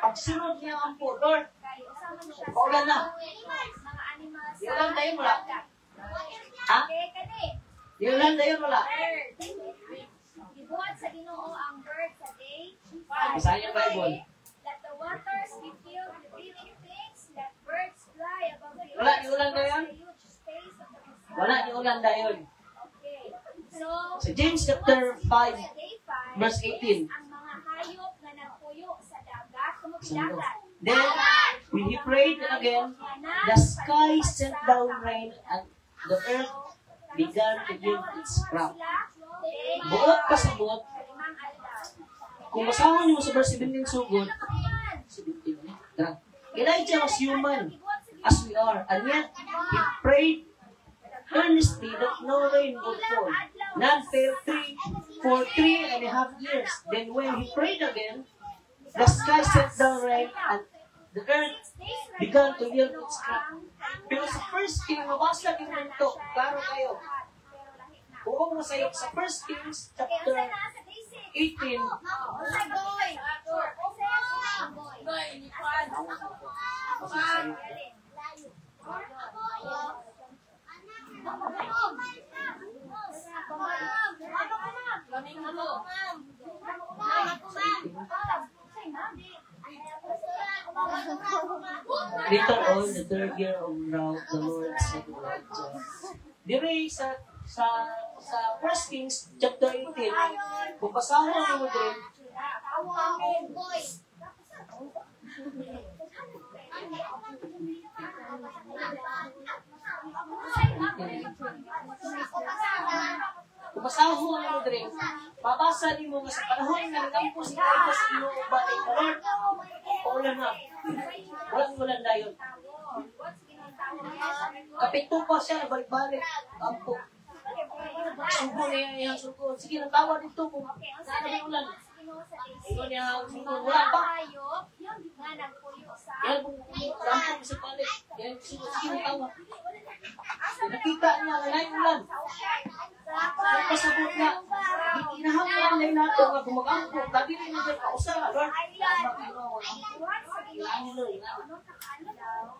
Pagsunod niya ampo, Lord, paulan na. Di ulan tayo mula. Ha? Di ulan tayo mula. Ibuhat sa Ginoo ang bird sa day. Basahin yung Bible. Let the waters be filled with living things. Let birds fly above the earth. Wala ni ulan na yan? The huge space of the sky. Wala ni ulan na yun. Okay. So, Sa James chapter 5, day 5, verse 18. ang mga hayop na nagpuyo sa dagat, kumakilakat. Then, when he prayed again, the sky sent down rain and the earth began to give its crop. Buot pa sa buot. Kung basahan niyo sa verse 17 sugod, 17, Elijah was human as we are, and yet he prayed earnestly that no rain would fall. None fell for 3.5 years. Then when he prayed again, the sky sent down rain and the earth began to yield its crop. Pero sa first king, mabasa din nito, klaro kayo. Kung masayot sa 1 Kings chapter 18, later on, the 3rd year of drought, the Lord said to Elijah. Dire sa 1 Kings chapter 18, kung basahin mo din, kung basahin mo din, babasa din mo nga sa panahon na nagampo si Elijah sa Ginoo ba ay Lord, paulan na. Walang ulan na yun. Kapito pa siya, balik-balik. Ampo. Subo niya yung sugo. Sige, natawa dito kung saan na may ulan. Ito niya, wala pa. Yan, kung ampo sa balik. Yan, sige, natawa. Nakita niya, wala yung ulan. Pasabot niya, inahampan niya nato nga gumagampo. Dati rin niya kausara, Lord.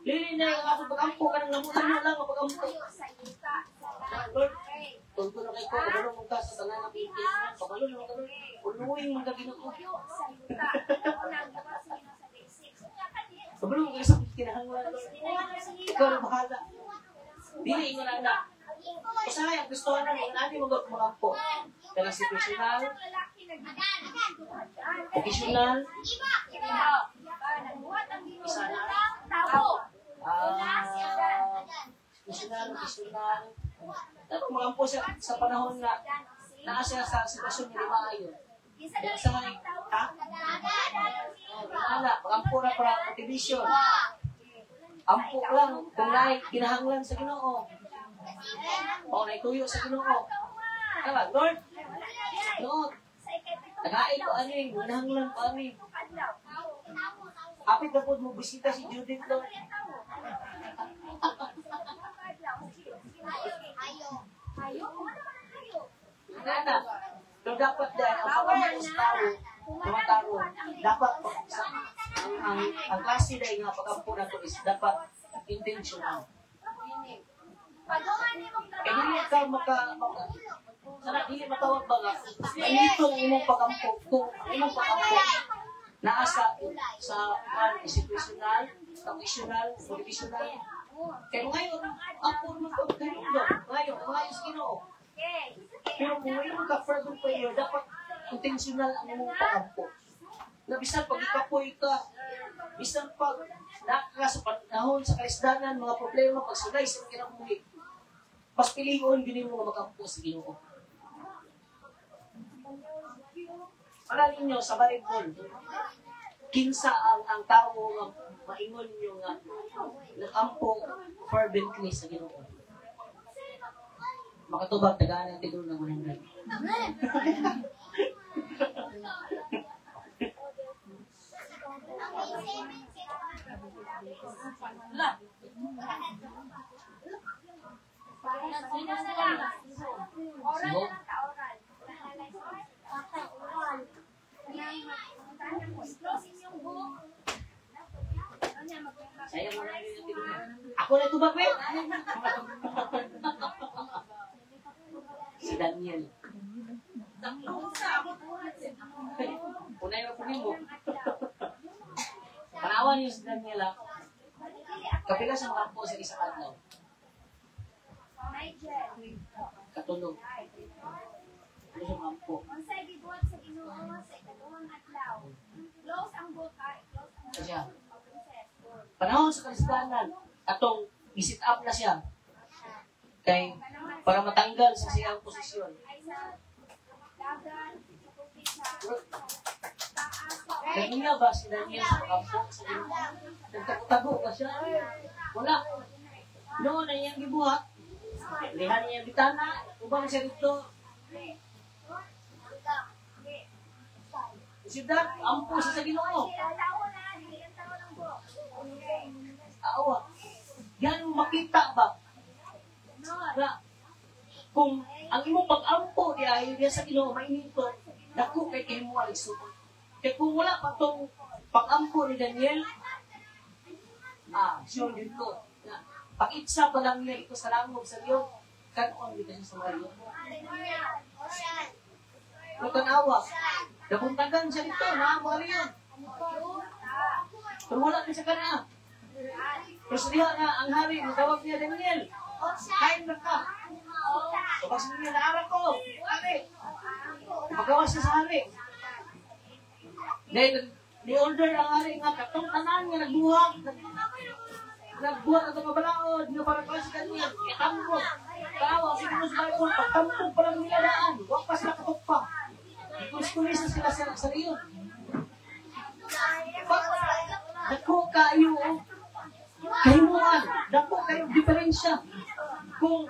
Lili na yung ato pagampo ka ng lamutan mo lang ang pagampo. Lord, tulko na kayo ko, kabalo mong ka sa tanan na Pilipinas. Kabalo na mong kabalo. Unuwing mong gagino ko. Kabalo mong kayo sa kinahanglan, Lord. Ikaw na bahala. Dili mo na na. Usahay, ang gusto na rin, nani mo magampo. Kaya situational, occasional, occasional. Tapos magampo sa panahon na naasa sa sitwasyon ni maayo. Usahay, ha? Wala, magampo na para motivation. Ampo lang, kung kinahanglan sa Ginoo. O, naituyo sa Ginoo. Tama, Lord, Lord, tagain ko aning, kinahanglan ko aning. Apit na po mo bisita si Judith, Lord. Nana, pero dapat dahil ang pagkakas tao, mga tao, dapat ang klase dahil nga pagkampo na ito is dapat intentional. Eh, hindi ka sana hindi matawag ba nga, ganitong imong pagkampo, kung imong pagkampo, naasa sa situational, occasional, motivational. Kaya ngayon, ako naman pagkakampo, ngayon sa Ginoo. Pero kung ngayon ka fervent prayer, dapat intentional ang imong pagkampo. Na bisan pag ikapoy ka, bisan pag naka sa panahon sa kaisdanan, mga problema, pag sulay sa mga kinabuhi, mas pilion, ginin mo nga makampo sa Ginoo. Para ninyo, sa Bible, kinsa ang tao nga maingon nyo nga nakampo fervently sa Ginoo. Makatubag, tagaan natin doon ng 100. Saya mo na ako na ito ba, Pet? Si Daniel. Unay mo po mo. Panawan niyo si Daniel, ha? Kapila sa mga po sa isang adlaw. Katulog. Ano sa mga po? Unsay gibuhat sa Ginoo sa ikaduhang adlaw. Close ang boka, close ang Siya. princess. Panahon sa kalistanan, atong i-sit up na siya. Kay, para matanggal sa siyang posisyon. Ay sa dagan, sa tubig sa taas. Naging ba si Daniel sa kampo sa Ginoo? Nagtago ba siya? Wala. Noon na iyang gibuhat. Lihan niya yung bitana. Ubang siya dito. Sidat, ampo siya sa Ginoo. Awa. Yan makita ba? Na, kung ang imong pag-ampo diya sa Ginoo mainito, dako kay kay mo alisuon. Kaya kung wala pa tong pag-ampo ni Daniel, sure dito. Pag-itsa pa lang niya ito sa langog sa Diyo, kanon dito sa Mario. Kung tanawa, napuntagan siya dito, na Mario. Pero wala na siya ka na. Pero sa diha nga, ang hari, matawag niya Daniel. Kain na ka. Kapag sa niya, naara ko. Hari. Magawas niya sa hari. Dahil ni-order ang hari nga, katong tanan nga nagbuhat. Nagbuhat at mabalaod. Nga para pala sa kanya. Itambok. Tawa, sige mo sa Bible. Pagtambok pa lang niladaan. Huwag pa sila katukpa. Ikulis-kulis na sila sa riyon. Dako kayo. Kahimuan. Dako kayo diferensya. Kung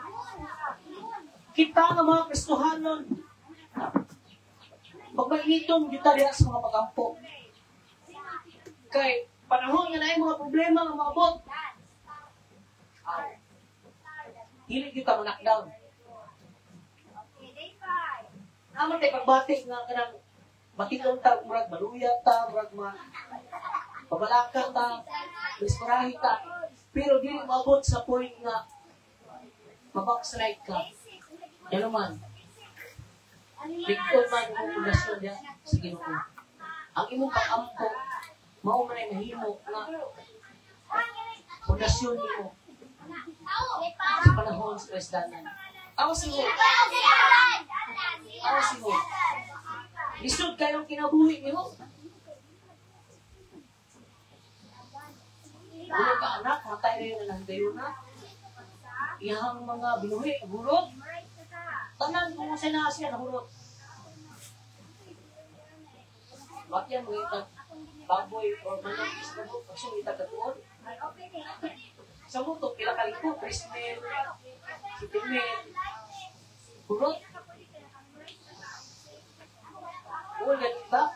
kita ng mga Kristohanon, pagmainitom kita diya sa mga pagampo. Kay panahon nga na yung mga problema ng mga bot. Hindi kita ma-knockdown. Naman tayo pagbatik nga kanang batikon ta, murag maluya ta, murag pabalaka ta, disparahi ta. Pero di maabot sa point nga mabackslide ka. Yan naman. Bigton man ang pundasyon niya sa Ginoo. Ang imong pag-ampo, mao man ay mahimo na pundasyon nimo sa panahon sa Kristanan. Awas mo. Awas mo. Lisod kayong kinabuhi nimo. Ulo ka anak, matay na yun ang dayo na. Iyahang mga binuhi, hurot. Tanan kung sa na siya, nahurot. Bakit yan mga itag baboy or manok is nabot, pag siya itag katuon. Sa muto, pila kaliko, Christmas, Sitimel, hurot. Ulo ganit ba?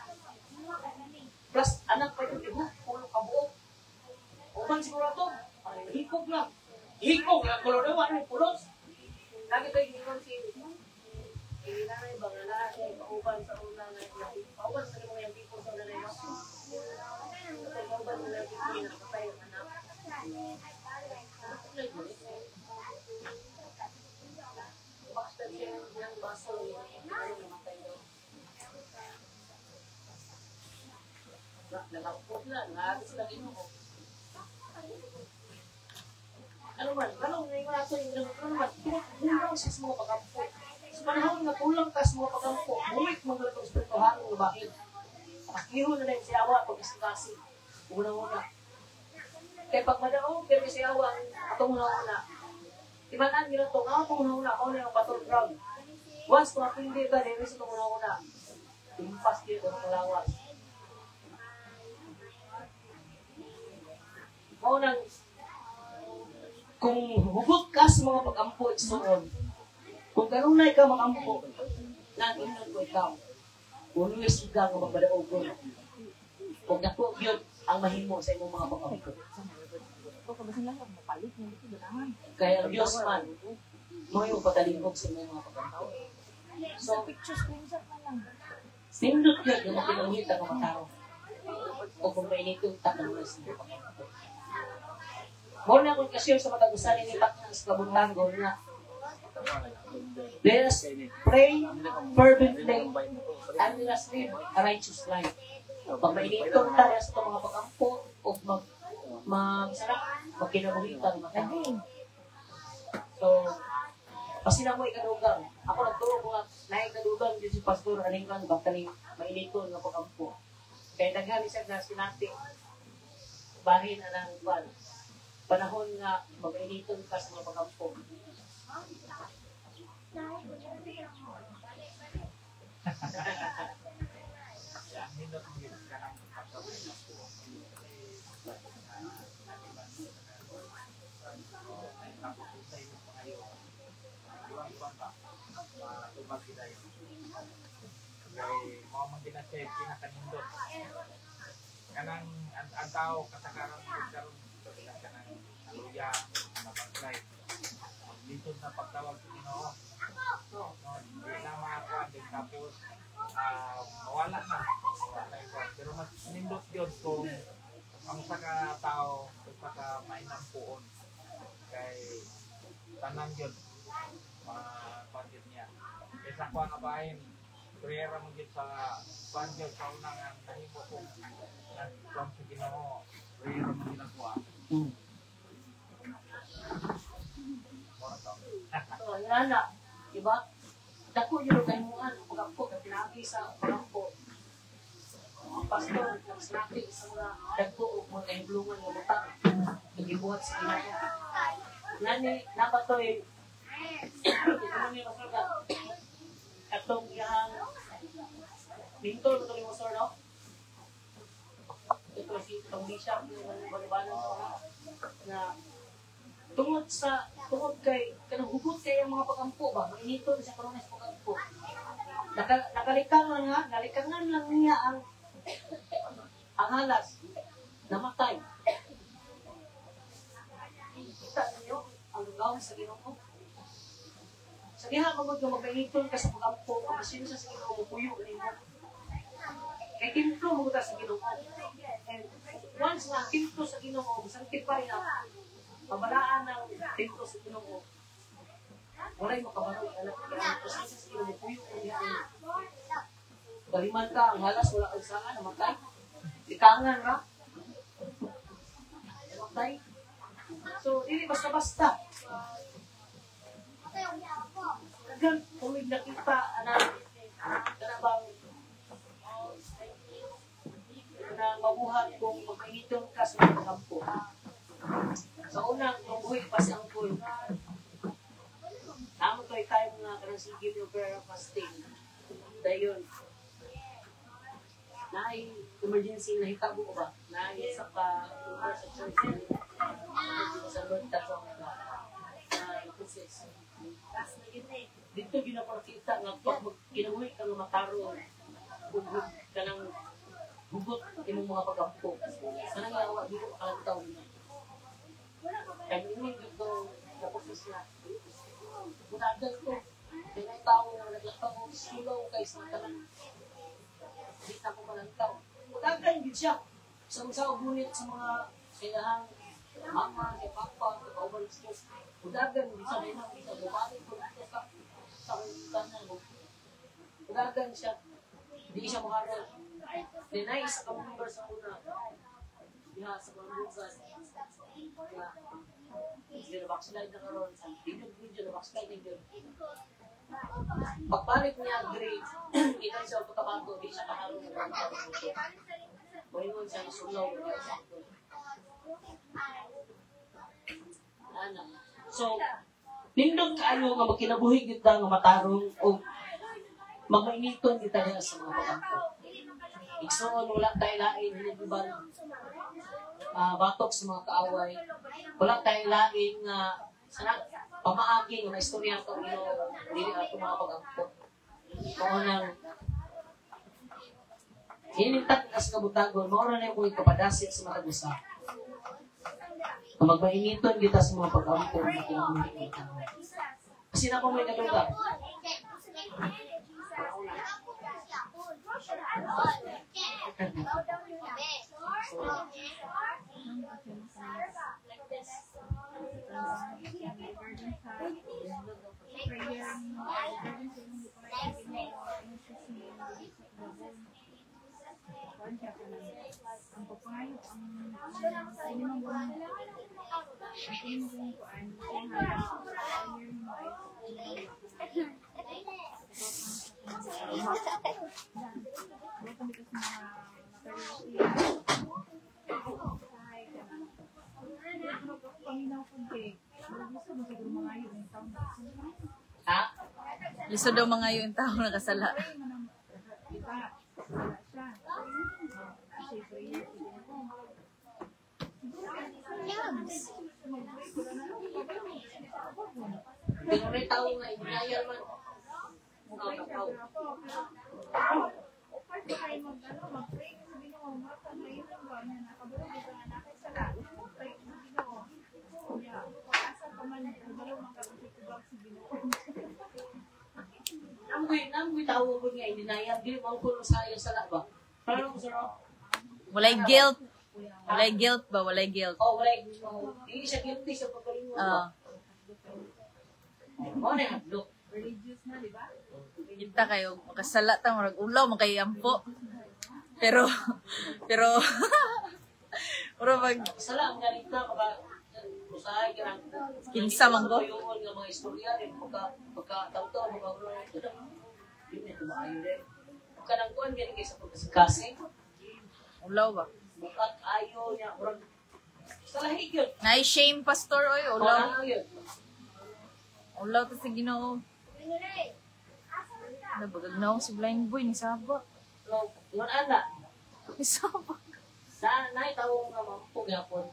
Plus, anak pa yung ibu, pulo kabuok. Uban siguro ito, hikog lang. Hikog lang, kulo na wala, pulot. Lagi tayo gingon si nanay ba nga lalaki, pauban sa una na pauban sa mga yung people sa nanay mo. Pauban sa mga people na nakapay ang anak. Basta siya ng baso niya, ano namatay daw. Nalapot na, nahagis lang Ginoo. Ano man, anong ngayon nato yung ano man, kulang sa mga pagampo. Sa panahon na kulang ka sa mga pagampo, buwit mo na itong spirituhan ng bakit. Pakiho na rin siya. itong una. Ibanan nila ito, nga itong una, ako na yung battleground. Once kung hindi ka, dito sa itong una. Impas dito ng lawas. Maunang, kung hugot ka sa mga pag-ampo, igsoon, kung kanunay ka mag-ampo, nag-inon ko ikaw. Always ka nga magbadaogon. Kung naku, yun ang mahimo sa imong mga pag-ampo. Kaya ang Diyos man, mo yung pagkalingkog sa imong mga pag-ampo. So, sindot yun yung makinungita ng mataro. O kung may nitong tatanong sa imong pag-ampo. Muna akong kasyon sa matag-usan ni Patnas Kabuntango na let us pray fervently and let us live a righteous life. Pag mainitong tayo sa itong mga pag-ampo o magkinabuhitan matang. So, pasina mo ikadugang. Ako nagturo ko nga na ikadugang dito si Pastor Alingkan bakit mainitong na pag-ampo. Kaya naghali siya na sinati bahin na ng panahon nga mag-initon ka sa mga pag-ampo. Mau magdinasay pinakanindot. Kanang ang tao kasakaran karon kanang aluya na pagkay. Dito sa pagtawag sa Ginoo. No, di na makakuha din tapos mawala na. Pero mas nindot yun kung ang saka tao saka mainang puon kay tanan yun budget niya. Isa ko nga bahin prayer mo gid sa budget sa unang nahimo kung nagpang sa Ginoo prayer mo ginagawa. So, nana, diba? Dako yun kayo mo pag-ampo, pinagi sa pag-ampo. Ang pastor, nagsinati sa mga dagko o mga kahibulungan ng butang. Nagibuhat sa Ginoo. Nani, napatoy, ito nang yung pastor ka. Atong yung bintol, ito yung pastor, no? Ito si itong bishop, yung balibano na tungod kay kanang hugot kay ang mga pag-ampo ba mainito sa karon sa pag-ampo nalikangan lang niya ang halas namatay kita niyo ang lugaw sa Ginoo sa diha magud nga magainito ka sa pag-ampo ang pasensya sa Ginoo puyo nimo kay templo mo ta sa Ginoo and once na templo sa Ginoo sanctify na pabalaan ng templo sa Ginoo. Walay makabaro anak ang pasensya sa Ginoo puyo niya. Baliman ka ang halas wala kang sanga namatay. Ikangan ra. Namatay. So dili basta-basta. Kagan kung nakita kanabang na mabuhat kung magpainitong ka sa mga kampo. Sa unang tunggoy pa siyang pool. Amo to time nga kanang sige yung prayer fasting. Dayon. Naay emergency na hitabo ko ba? Naay sa sa church. Sa Lord tatong process. Dito ginapakita nga pag kinabuhi ka nga mataro. Bugod ka ng hugot imong mga pag-ampo. Sana nga awa dito kalantaw na. Kaya hindi dito naposes na. Bunagan ko. May tao na naglakaw ko sulaw kay sa tanan. Hindi na ko malantaw. Bunagan din siya. Sa gunit sa mga sinahang mama, si papa, sa kauban sa Diyos. Bunagan din siya. May nang isa. Bumalik ko dito sa tanan mo. Bunagan siya. Hindi siya maharap. Dinay sa kamumbar sa una. Diha sa kamumbar. Hindi na backslide na karoon. Hindi na backslide na yun. Pagpalit niya grade, ilan siya pagkabago, di siya kaharong na Moingon siya na sulaw. anak. So, nindot kaayo nga magkinabuhi kita nga matarong o magmainiton kita diha sa mga pag-ampo. Igsoon, wala tayo lain, hinibibal, batok sa mga kaaway. Wala tayo lain nga pamaagi nga istorya ito dili ato mga pag-ampo. Kung nang hinintak as kabutagon, maura na yung kapadasit sa mga gusa. Magmainiton kita sa mga pag-ampo na kinabuhi kita. Kasi na po may kaduga. Ha? Lisod daw mga yung tao nakasala. Pero may tao nga, inayal man. Nanggoy tao ko nga, inayal. Di mo ko sa iyo sa laba. Parang ko sa Walay guilt. Walay guilt ba? Walay guilt. oh, wala. Hindi siya guilty sa pagkalingon ba? Mo na hadlok. Kita kayo, makasala ta, marag ulaw, makayampo. Pero, pero mag, Sala ang ganito ka ba? Usahay ka lang. Kinsa man ko? Yung mga istorya rin. Pagka-tawto, mga bro. Yun na, kumaayo rin. Pagka nang kuhan, ganyan kayo sa pagkasikasi. ulaw ba? Bukat ayaw niya. Sa lahig yun. Na-shame, pastor, oy, ulaw. Ulaw yun. Ulaw ta sa Ginoo. Nabagag na ako si Blind Boy, ni Saba. Yun, ana. Ni Saba. Sa naitaw nga mga pugyapon.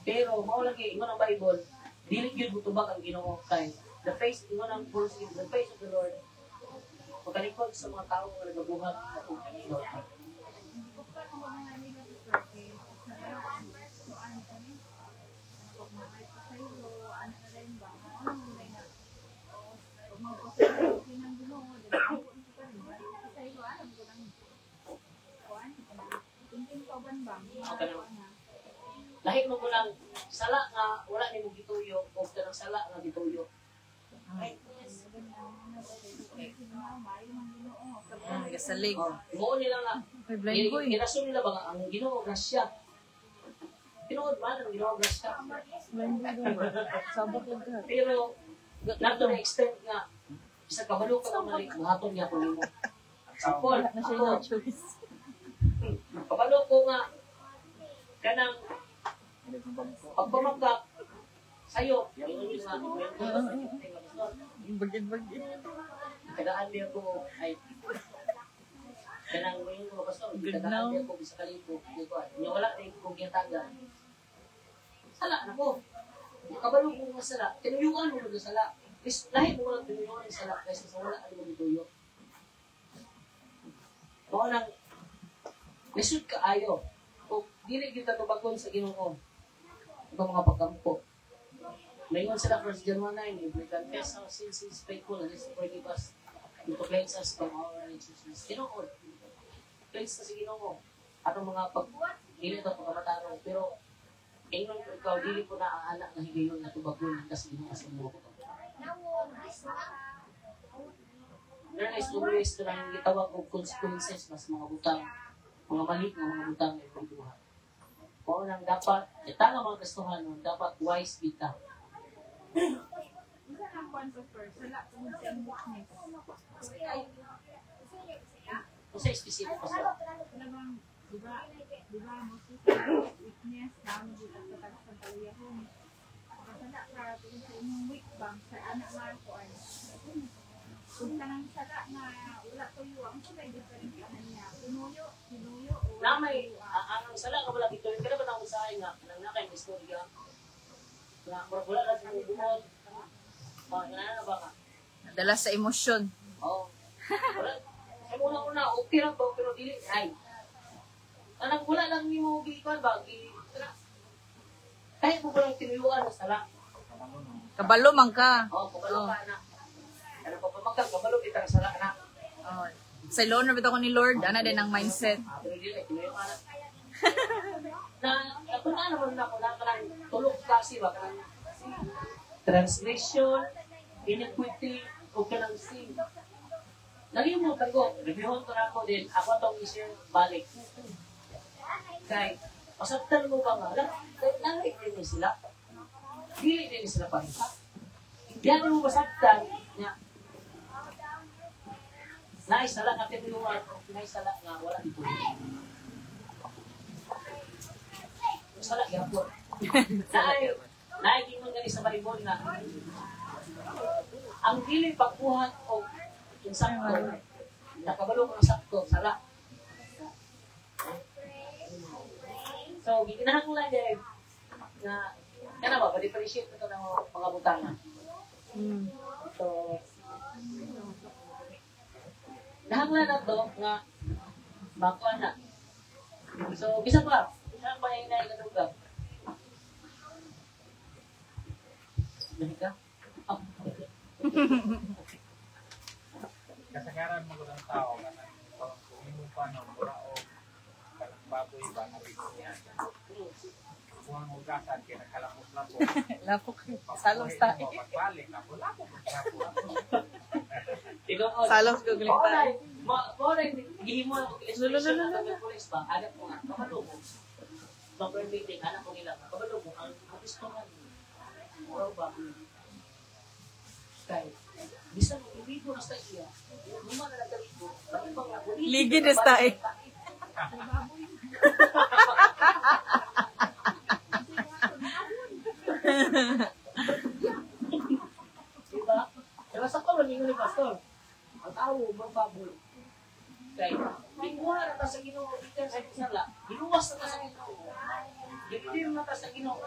Pero, maulagi, ingon ang Bible, dili yun butubak ang Ginoo kay the face, ingon ang pulse, the face of the Lord. Pagkalikod sa mga tao nga nagabuhat sa Ginoo. Lahit mo ko lang, sala nga, wala ni mo gituyo, o ka ng sala nga gituyo. Gasalig. Mo nila nga, Ay, Blind Boy. ginasun nila ba nga, ang Ginoo grasya. Tinood man ang Ginoo grasya. Blind Boy ba? Saba ko ka. Pero, nato na extent nga, isa kabalo ka ng mali, buhaton niya ko nimo. Sapol, Na siya ako, na choice. kabalo ko nga, kanang, pagpamagkak, sayo, yung nga, Bagid-bagid. kadaan niya ko, ay, kanang yung mga pastor, Good kadaan now. niya ko, bisa kalipo, niya wala na yung kong kinataga. Sala na ko. Kabalo ko nga sala, tinuyuan mo na sala. Is, lahit mo lang tinuyuan ng sala, kasi sa wala, ano mo dituyo. Kung nang, lisod ka ayo, kung dili kita tubagon sa Ginoo, itong mga pagkampo. Mayroon sila 1 John 1:9, if we confess our sins, He is faithful and is to forgive us, and to cleanse us from our righteousness. Ginoo, cleanse na si Ginoo. Atong mga dili ito pagkamatarong, pero ingon ko ikaw, dili ko na ang anak na higayon na tubagon kasi Ginoo sa mga ko. There is two ways to lang gitawag og consequences mas mga butang, mga mali nga mga butang ay pagduha. Kung nang dapat, ita nga mga gustuhan nun, dapat wise kita. Kung sa specific pa sa Diba, mostly sa weakness, naman dito sa tagsang kaluyahon. Kasala ka, tungkol sa inyong weak bang, sa anak nga ako ay. Kung tanang sala nga, wala tuyo, ang kulay different ka na niya. Pinuyo, o Na may, ang sala ka wala dito, hindi na ba nang usahay nga, nang nakay ng istorya. Wala na sa mga buhon. Ganaan na ba ka? Dala sa emosyon. Oo. Wala. Sa una-una, okay lang ba, pero dili, ay. Anak, wala lang yung gikan ba? Kahit mo walang tinuyuan, sala. Kabalo man ka. Oo, kabalo ka na. Ano pa pamagkag, kabalo kita ng sala na. Oh. Sa Lord, nabito ko ni Lord, ana din ang mindset. Pero dili, tinuyuan na. Ako na naman ako, kanang tulog klase ba? Kanang transgression, iniquity, o kanang sin. Nalimutan ko, reviewon ko na ako din, ako itong i-share balik. Kaya, masabtan mo ba nga, nangit din sila. Dili din sila pa rin. Hindi mo masabtan, niya. Naisala nga tinuwan, naisala nga, wala dito. Masala, yapon. Naiging mo nga sa Bible na, ang dili pagbuhat o yung sakto, nakabalo ko ng sakto, sala. So, giginahanglan din na, yan ba, pa-differentiate ito ng mga butana. So, nahanglan na ito nga, makuha na. So, bisa pa yung naikaduga. Dahil ka? Kasagaran mo ng tao, kung mo pa ng burao, kanang baboy ba, nabito niya. Kung ang ugasan, kinakalapos-lapos. Lapok. Salos tayo. Pagbalik, lapos. Salos ko galing tayo. Maoray, gihimo na kung illustration na ng police ba, agad mo nga, kabalo mo. Doctor meeting, anak ko nila, kabalo mo, ang gusto nga, muraw ba, kaya, bisa mo, ibigo na sa iya, luma na nagkaligo, bakit ba nga, Ligid na tayo. Diba? Diba sa ko, namingo ni Pastor, ang tao, magbaboy. Kaya, lingwa na ta sa Ginoo, ikan sa sala, giluwas na ta sa Ginoo. Gipilim na ta sa Ginoo.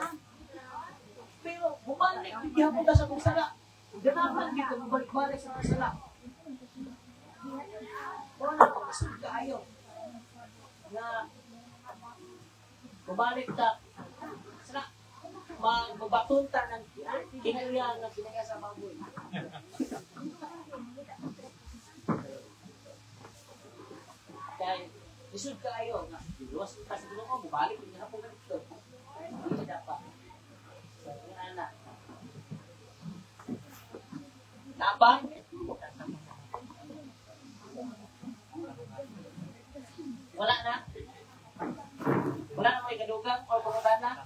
Pero, bumalik, gihapon ta sa kong sala. Ganapan dito, bumalik-balik sa mga sala. Wala pa, masud ka ayaw. Na, bumalik ta, sala, magbatunta ng kinalihan na kinaya sa baboy. Dahil, isod ka ayaw na, luwas ka sa tulong mo, bumalik, hindi na po ganito. Hindi dapat. So, yung anak. Napang? Wala na? Wala na may kadugang o pangutan na?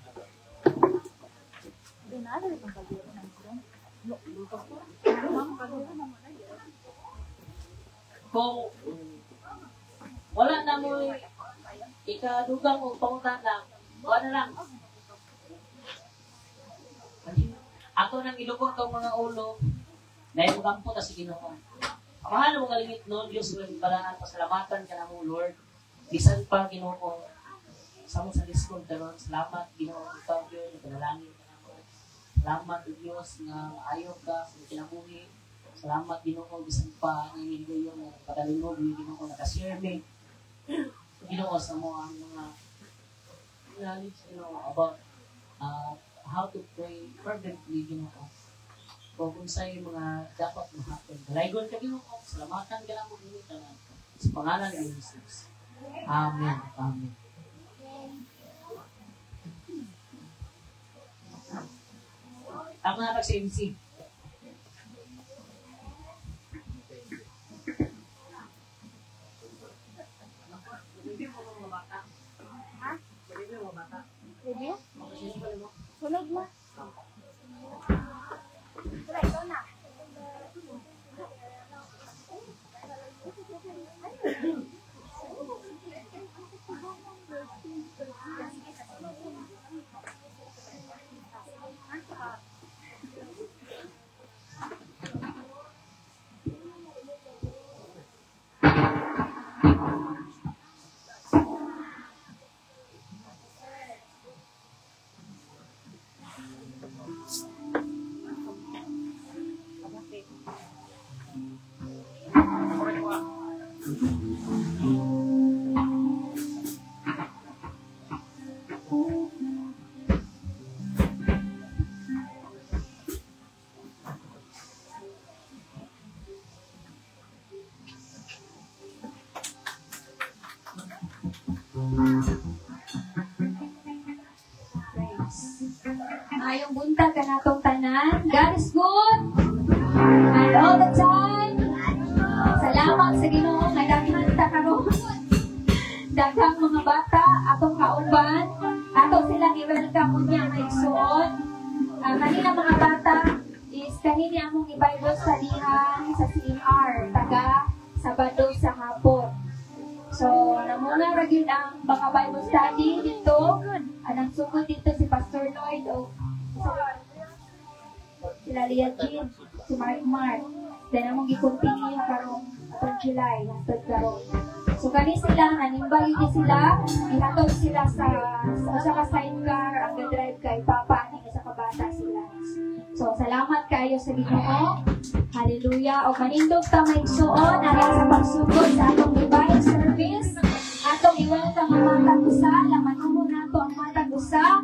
Kung wala na mo ikadugang o pangutan na, wala na lang. Ako nang ilugong kang mga ulo, dahil magampo na si Ginoo. Mahal mo kalimit noon, Diyos, walang paraan, pasalamatan ka na mo, Lord. Bisan pa, Ginoo, sa mong sa diskon karon, salamat, Ginoo, ikaw, Diyos, panalangin ka na mo. Salamat, Diyos, nga ayaw ka sa kinabuhi. Salamat, Ginoo, bisan pa, ngayon yung pagalinog, yung Ginoo, nakashare me. Ginoo, sa mo ang mga knowledge, about how to pray fervently, Ginoo. Kung sa'yo mga dapat mahapon. Galaygon ka, Ginoo. Salamatan ka na mo, Ginoo. Sa pangalan ng Jesus. Amen. Amen. Ako na sa MC. Review? Sunog na. Wala, ikaw na. maayong buntag ka natong tanan. God is good. And all the time. Salamat sa Ginoo nga daghan ta karon. Daghang mga bata atong kauban, atong silang i-welcome unya nga igsuon. Kanina mga bata is kanini among i-Bible studyhan sa CMR taga Sabado sa hapon. So, namuna ra gyud ang mga Bible study dito. Anang sugod dito si Pastor Lloyd o sila Lia Jean, si Mark. Then among i-continue karong atong July, hangtod karon. So kani sila, hanimbay yun sila, ihatod sila sa ka sidecar, ang drive kay Papa, ani sa kabata sila. So salamat kayo sa Ginoo. Hallelujah. O kanindog ta may igsuon, ari sa pagsugod sa atong divine service. Atong i-welcome ang matag usa, laman mo nato ang matag usa.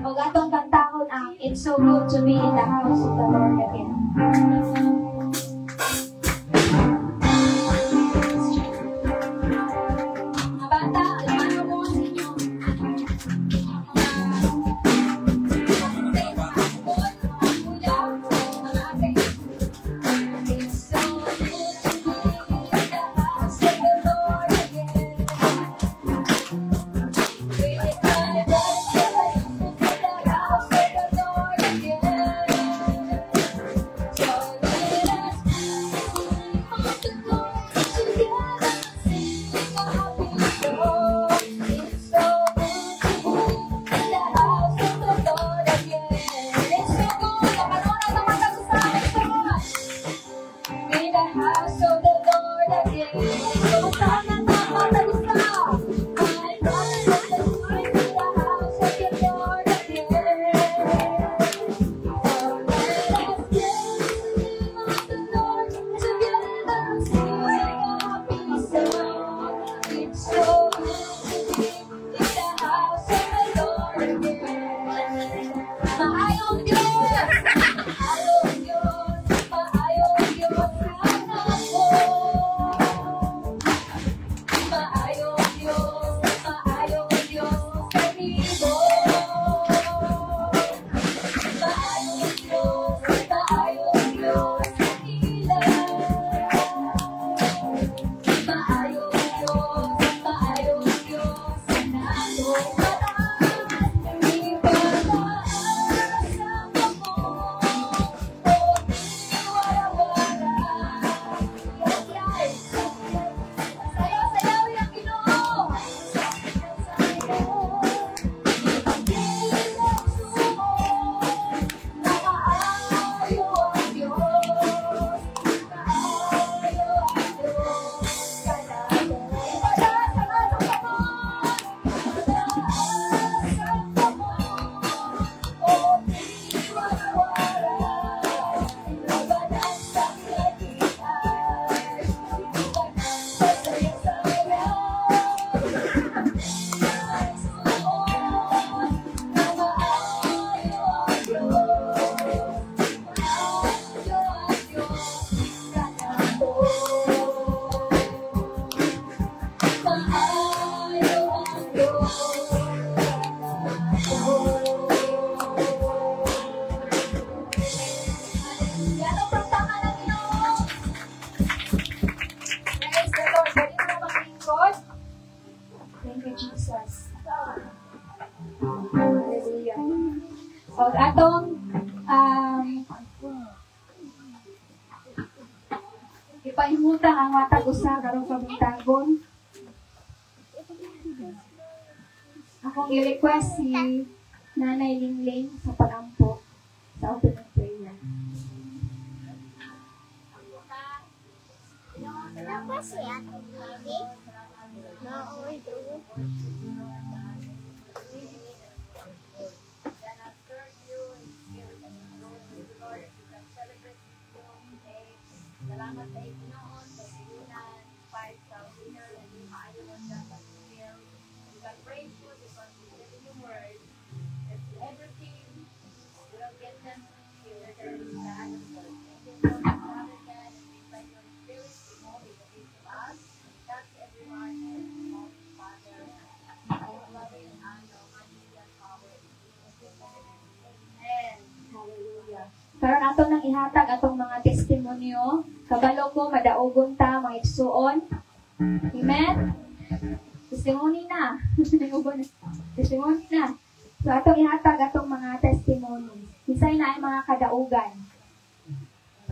O atong kantahon ang It's So Good to Be in the House of the Lord again. O atong ipahimutang ang matag usa karong pabuntagon. Akong i-request si Nanay Lingling sa pagampo sa opening prayer. Kenapa sih Ate Bibi? Mau itu. Salamat sa Panginoon sa sinunan, fight sa winner, and yung maayon na sa fulfill. We can praise you because we live in your word. That everything will get them here. There is the answer. Thank you for the Father God, and we by your spirit, we know it is to us. That's everyone, and Holy Father. I love you and honor, mighty and power. Amen. Karon ato nang ihatag atong mga testimonyo. Kabalo ko madaogon ta mga igsuon. Amen. Testimony na. Testimony na. So atong ihatag atong mga testimony. Kisay na ay mga kadaugan.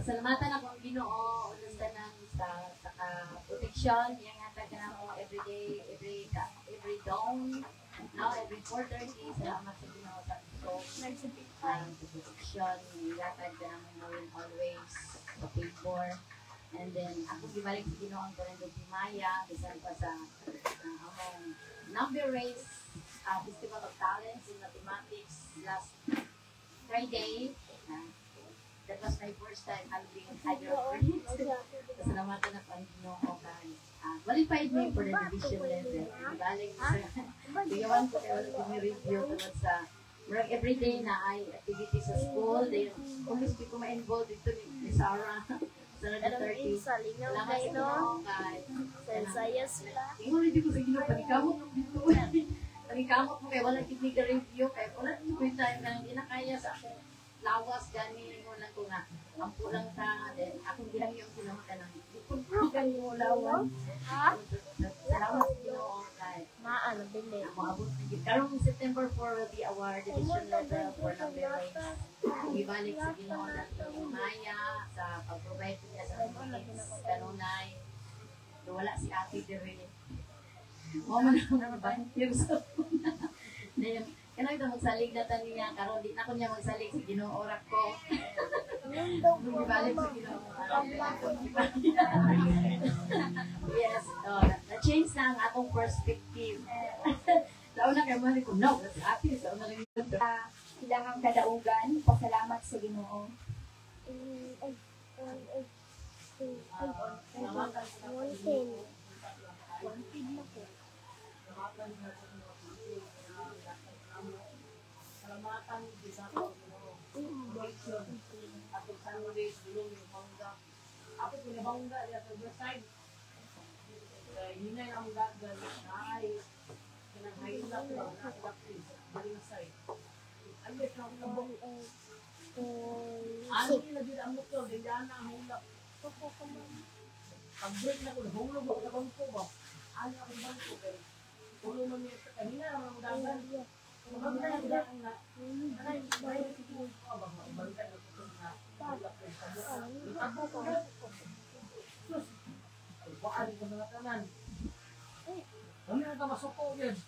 Pasalamatan ako ang Ginoo unos tanan sa protection yang hatag na mo everyday, every dawn, now every 4:30. Salamat sa Ginoo sa protection, hatag na mo always sa favor. And then ako gibalik sa Ginoo ang Kalendo Maya bisan pa sa among number race Festival of Talents in Mathematics last Friday. That was my first time having higher grades. Pasalamatan ako ang Ginoo kay qualified me for the division level. Balik sa bigawan ko kay wala ko review tungod sa murag everyday na ay activity sa school. Then almost di ko ma-involve dito ni Sarah. Salamat sa Ginoo kay Sayas sila. ingon di ko sa Ginoo panikamot dito. Panikamot mo kay wala kid ni review kay wala ko time nang inakaya sa ako lawas gani mo lang ko nga ampo lang ta then akong gilang yung sinamata ng ikon gani mo lawas salamat sa Ginoo kay Maano bili. maabot karong September 4 will be our division level for number race ibalik sa Ginoo nato Maya sa pag-provide niya sa kanunay wala si Ate Derene mo man ang banyo sa then kanang ito magsalig na tani niya, karon di na ko niya magsalig sa Ginoo orak ko. Balik sa Ginoo. Yes, na-change na ang atong perspective. Launa kay man ko, no, si ate, sa una rin ito. Ilang kadaugan, pasalamat sa Ginoo. Salamatan kita ko connection at Sunday dulong yung bangga. Ako pinabangga diya sa Riverside. Hinay ang dagan na ay kinanghayin lang lang na ilapin sa Riverside. Ay, may kabong ano yung naging ang motor, ganyan na ang hulap. Pag-break na ko, nahulog ako sa bangko ba? Ano ako yung bangko kayo? Ulo mo niya, kanina ang dagan. Maganda yung dagan na, anay, bahay na siguro ko ba? Bantay na ko na hulap ko sa buka. Itabo ko. Sus! Pagpaan ko mga tanan. Ano yung kamasuko yan?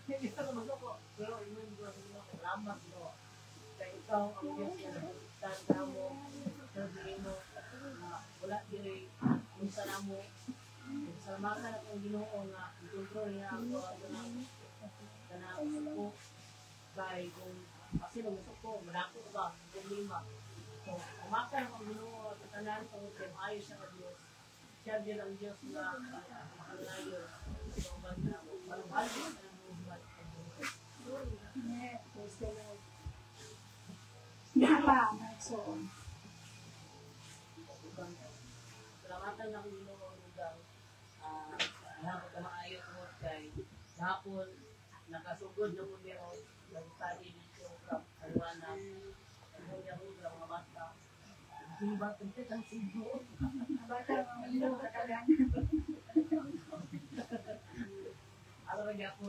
Hindi ka na masuko. Pero iman ko ang salamat mo. Kaya ikaw ang Diyos na nagtanda mo, sabihin mo, wala diri, unsa na mo. Salamatan akong Ginoo nga i-control niya ako kanang suko. Dahil kung kasi nung suko, malako ba, problema. So, umakan akong Ginoo at tanan kung ayos siya ka Diyos. Siya din ang Diyos na makalayo. So, malubal din ang movement ng Diyos. Praise the Lord. Hindi pa, so, salamatan ng Ginoo lugar. Hapon ka maayos mo kay hapon nakasugod na mo niyo nagtali dito sa Alwana. Ano niya mo sa mga bata. Hindi ba tuntit ang sigo? bata mga malilo ka tagan. Ano rin ako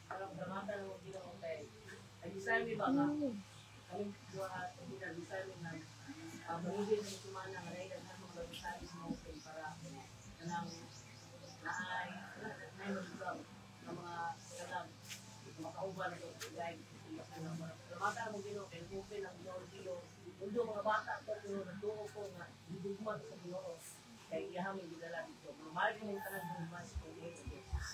salamatan ng Ginoo kay Ayusan mi ba nga? Kami dua hindi na bisan na mahigit ng sumana nga rin ang mga bisan mo para kanang naay magdam ng mga kalam makauban ko guys mata mo Ginoo kay open ang Ginoo undo mga bata ko natuo ko nga gidugmad sa Ginoo kay ihamin gidala dito mamali mo tanan mas ko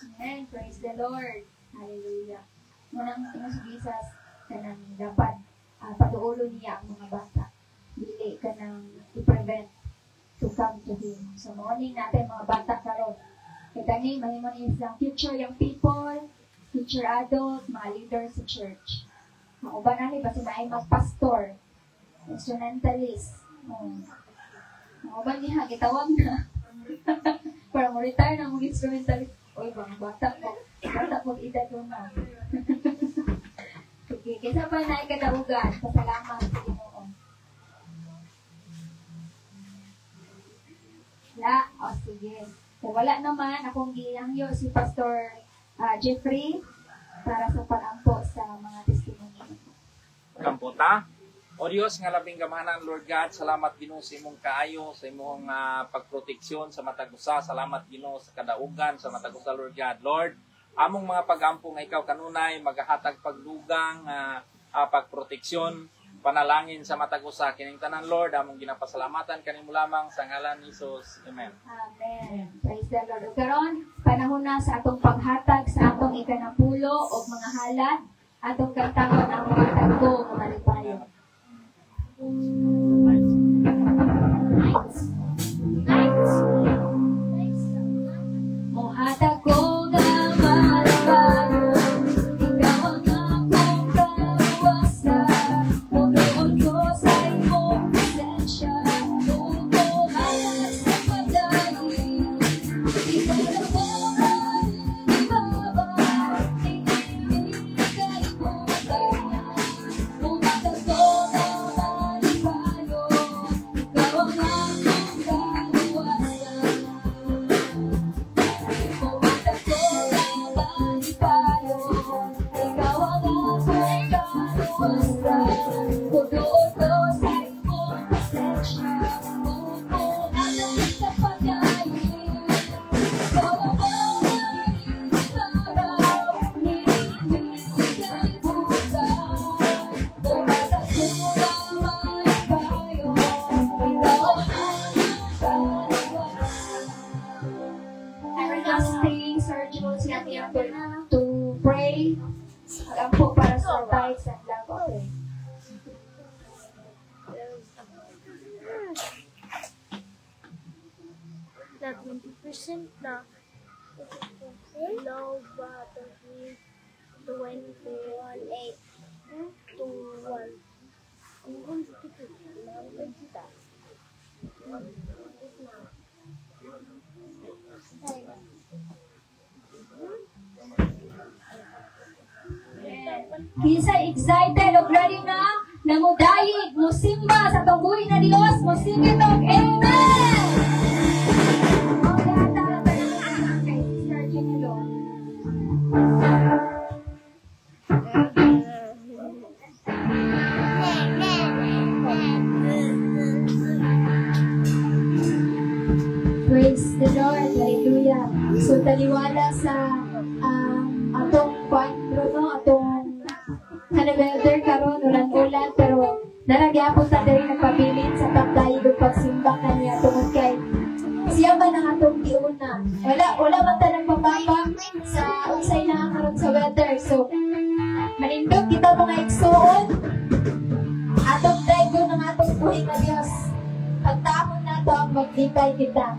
Amen. Praise the Lord. Hallelujah. Munang inusugisas ka nang dapat patuulo niya ang mga bata. Dili ka nang i-prevent to come to Him. So, morning natin mga bata karon. Kita ni, mahimon isang future young people, future adult, mga leaders sa church. Mga uban na ni, basta na ay mag-pastor, instrumentalist. Mga uban niya, gitawag na. Para mo retire na mong instrumentalist. Uy, mga bata po edad mo na. Okay, kaysa pa na ikadaugan, pasalamat sa Ginoo. Wala? O, sige. So, wala naman. Akong gihangyo si Pastor Jeffrey para sa pag-ampo sa mga testimony. Kamputa. O Diyos, nga labing gamahanan, Lord God, salamat Ginoo sa imong kaayo, sa imong pagproteksyon sa matag usa. Salamat Ginoo sa kadaugan sa matag usa, Lord God. Lord, among mga pag-ampo nga ikaw kanunay magahatag pagdugang pagproteksyon, panalangin sa matag usa kining tanan, Lord, among ginapasalamatan kanimo lamang sa ngalan ni Jesus. Amen. Amen. Praise the Lord. O karon, panahon na sa atong paghatag sa atong ikanapulo o mga halad, atong kantangon ang mga tagpo nga malipayon. Mohatag ko nga malipayon, ikaw ang akong kaluwasan, punuon ko sa imong presensya, umuhalad sa pagdahilan, ikaw na po ang ibaba, hindi ka ibutan. Mohatag ko nga malipayon, ikaw ang akong kaluwasan. Mohatag ko nga malipayon, ikaw ang akong kaluwasan. Punuon ko sa imong presensya, umuhalad sa pagdahilan, ikaw ang araw, hindi ka ibutan. Mohatag ko nga malipayon, ikaw ang akong kaluwasan. Every last thing, Sir Jules, natin to pray. Pag-ampo para sa tithes and love offering. Na 20% na. Low button 21.8 to 1. Kung kita. Kinsa excited o ready na namudayig mo simba sa tungguhin na Dios mo singit og amen. O yata kay Sister Janilo. Praise the Lord, hallelujah. So taliwala sa atong kwantro, no? Atong weather karon ulan-ulan, pero naragyapon ta diri nagpabilin sa tapdayig ug pagsimba kaniya tungod kay siya man ang atong giuna. Wala man ta nang pababa sa unsay na karon sa weather. So manindog kita mga igsoon, atong daygo ng atong buhi nga Dios. Pagtamon nato ang maglipay kita.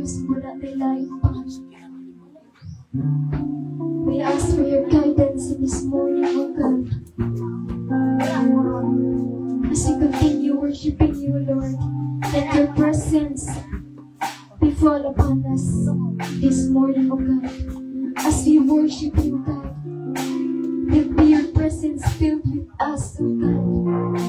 Diyos mula nila yung we ask for your guidance in this morning, O God. As we continue worshiping you, Lord, let your presence befall upon us this morning, O God. As we worship you, God, let be your presence filled with us, O God.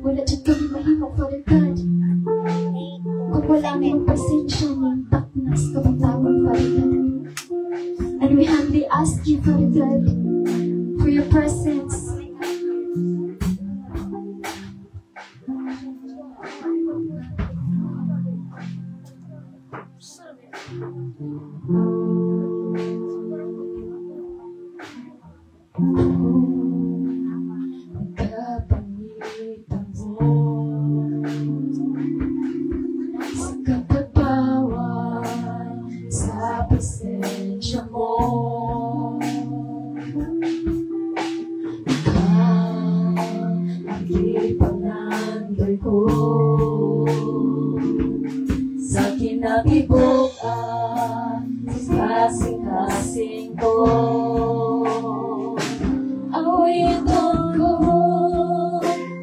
Wala dyan kami mahimok, Father God. Kung wala ang presensya ng taknas kabatawan, Father God. And we humbly ask you, Father God, for your presence. Kapangitan mo sa katapawan, sa presensya mo. Ikaw ang ipanandoy ko sa kinakibukan, sa kasing-kasing ko. Awitin ko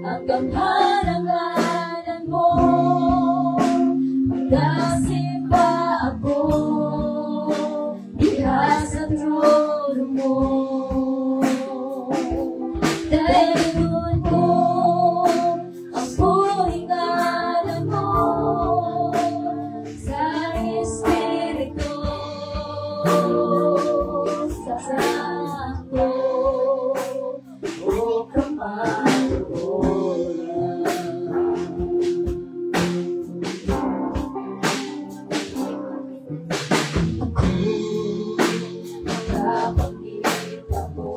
ang kapanalan mo, magdasimba ako diha sa trono mo. Dayon ko ang puhingalan mo sa Espiritu Santo. O Kamarulan, ako nakapangita mo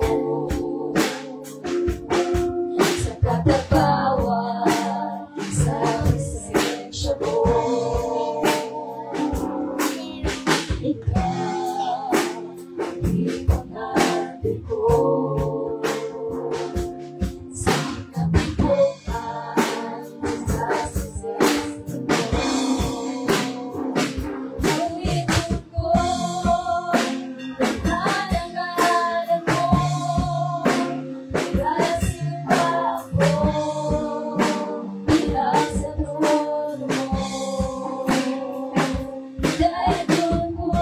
sa katapawan, sa presensya mo. Ikaw ang ipangandoy ko sa kinakibukan, sa sisig mo. Awitin ko ang karangalan mo, magdasimba ako diha sa trono mo. Dayon ko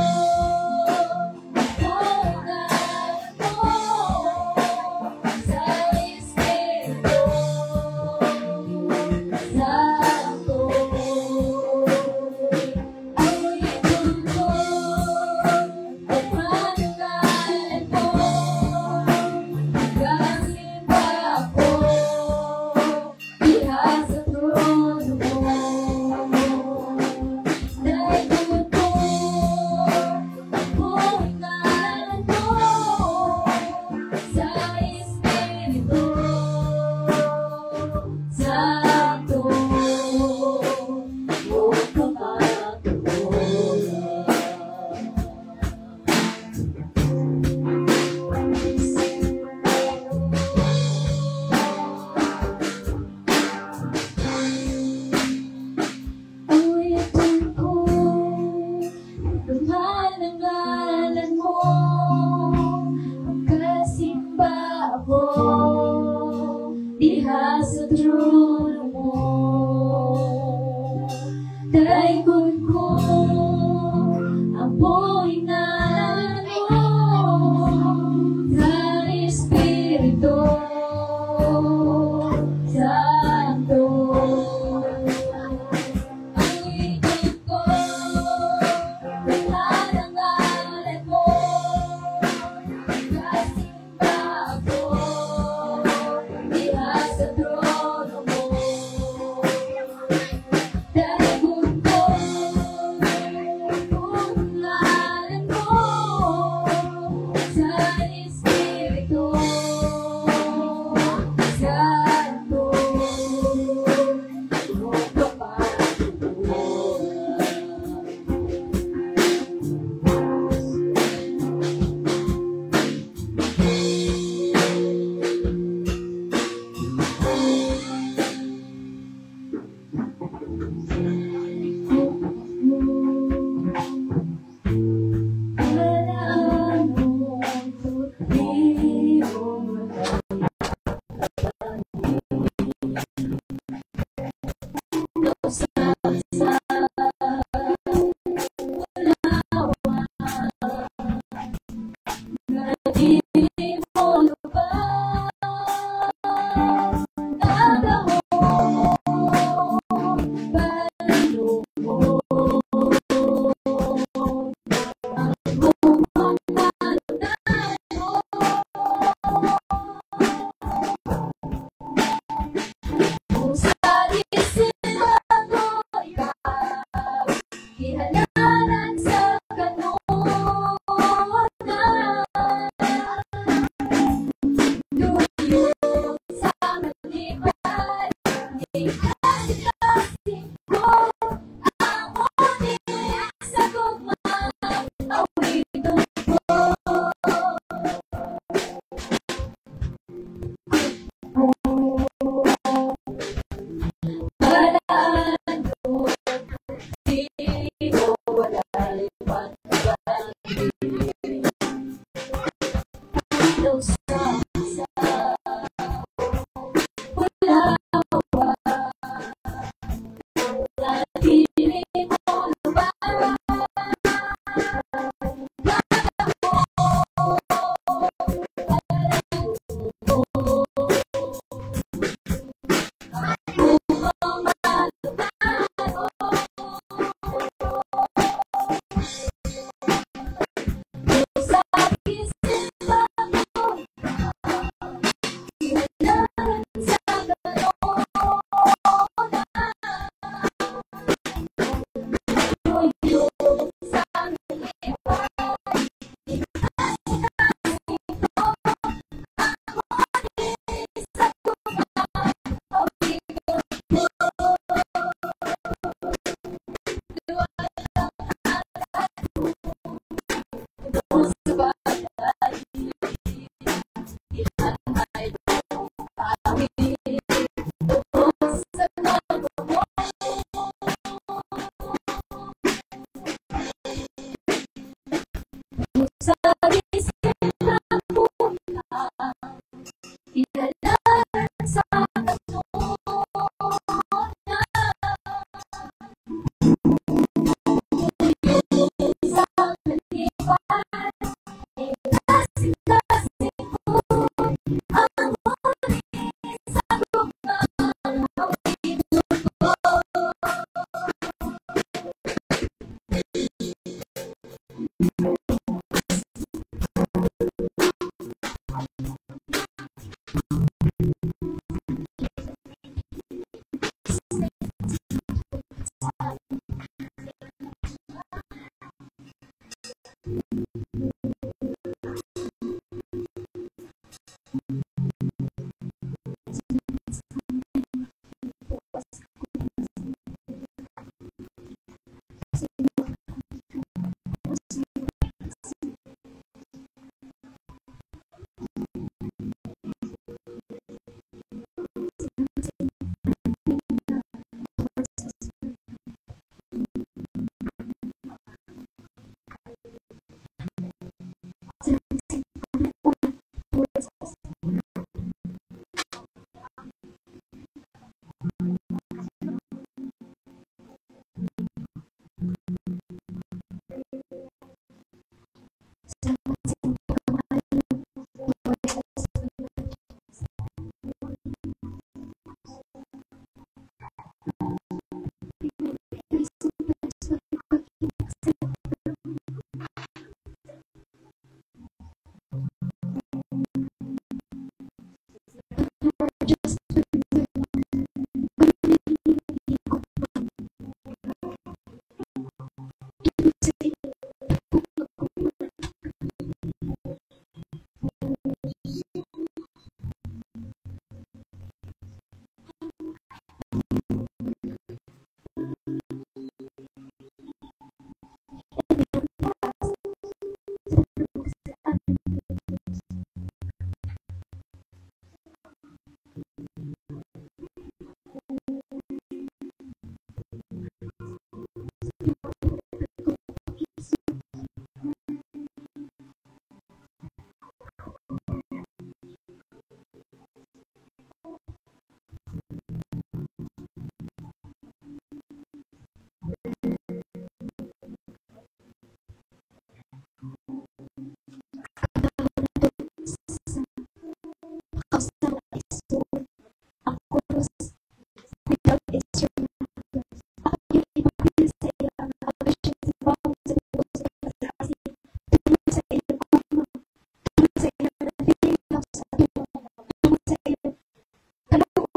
ang puhingalan mo sa Espiritu Santo. Awitin ko ang pangalan mo, magdasimba ako diha sa trono mo. Dayon ko ang puhingalan mo sa Espiritu Santo. O Kamarulan, awitin ko ang pangalan mo, magkasimba ako diha sa trono mo. Dayon ko ang puhingalan mo sa Espiritu Santo. Awitin ko ang karangalan mo, magkasimba ako diha sa trono mo.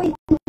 ako'y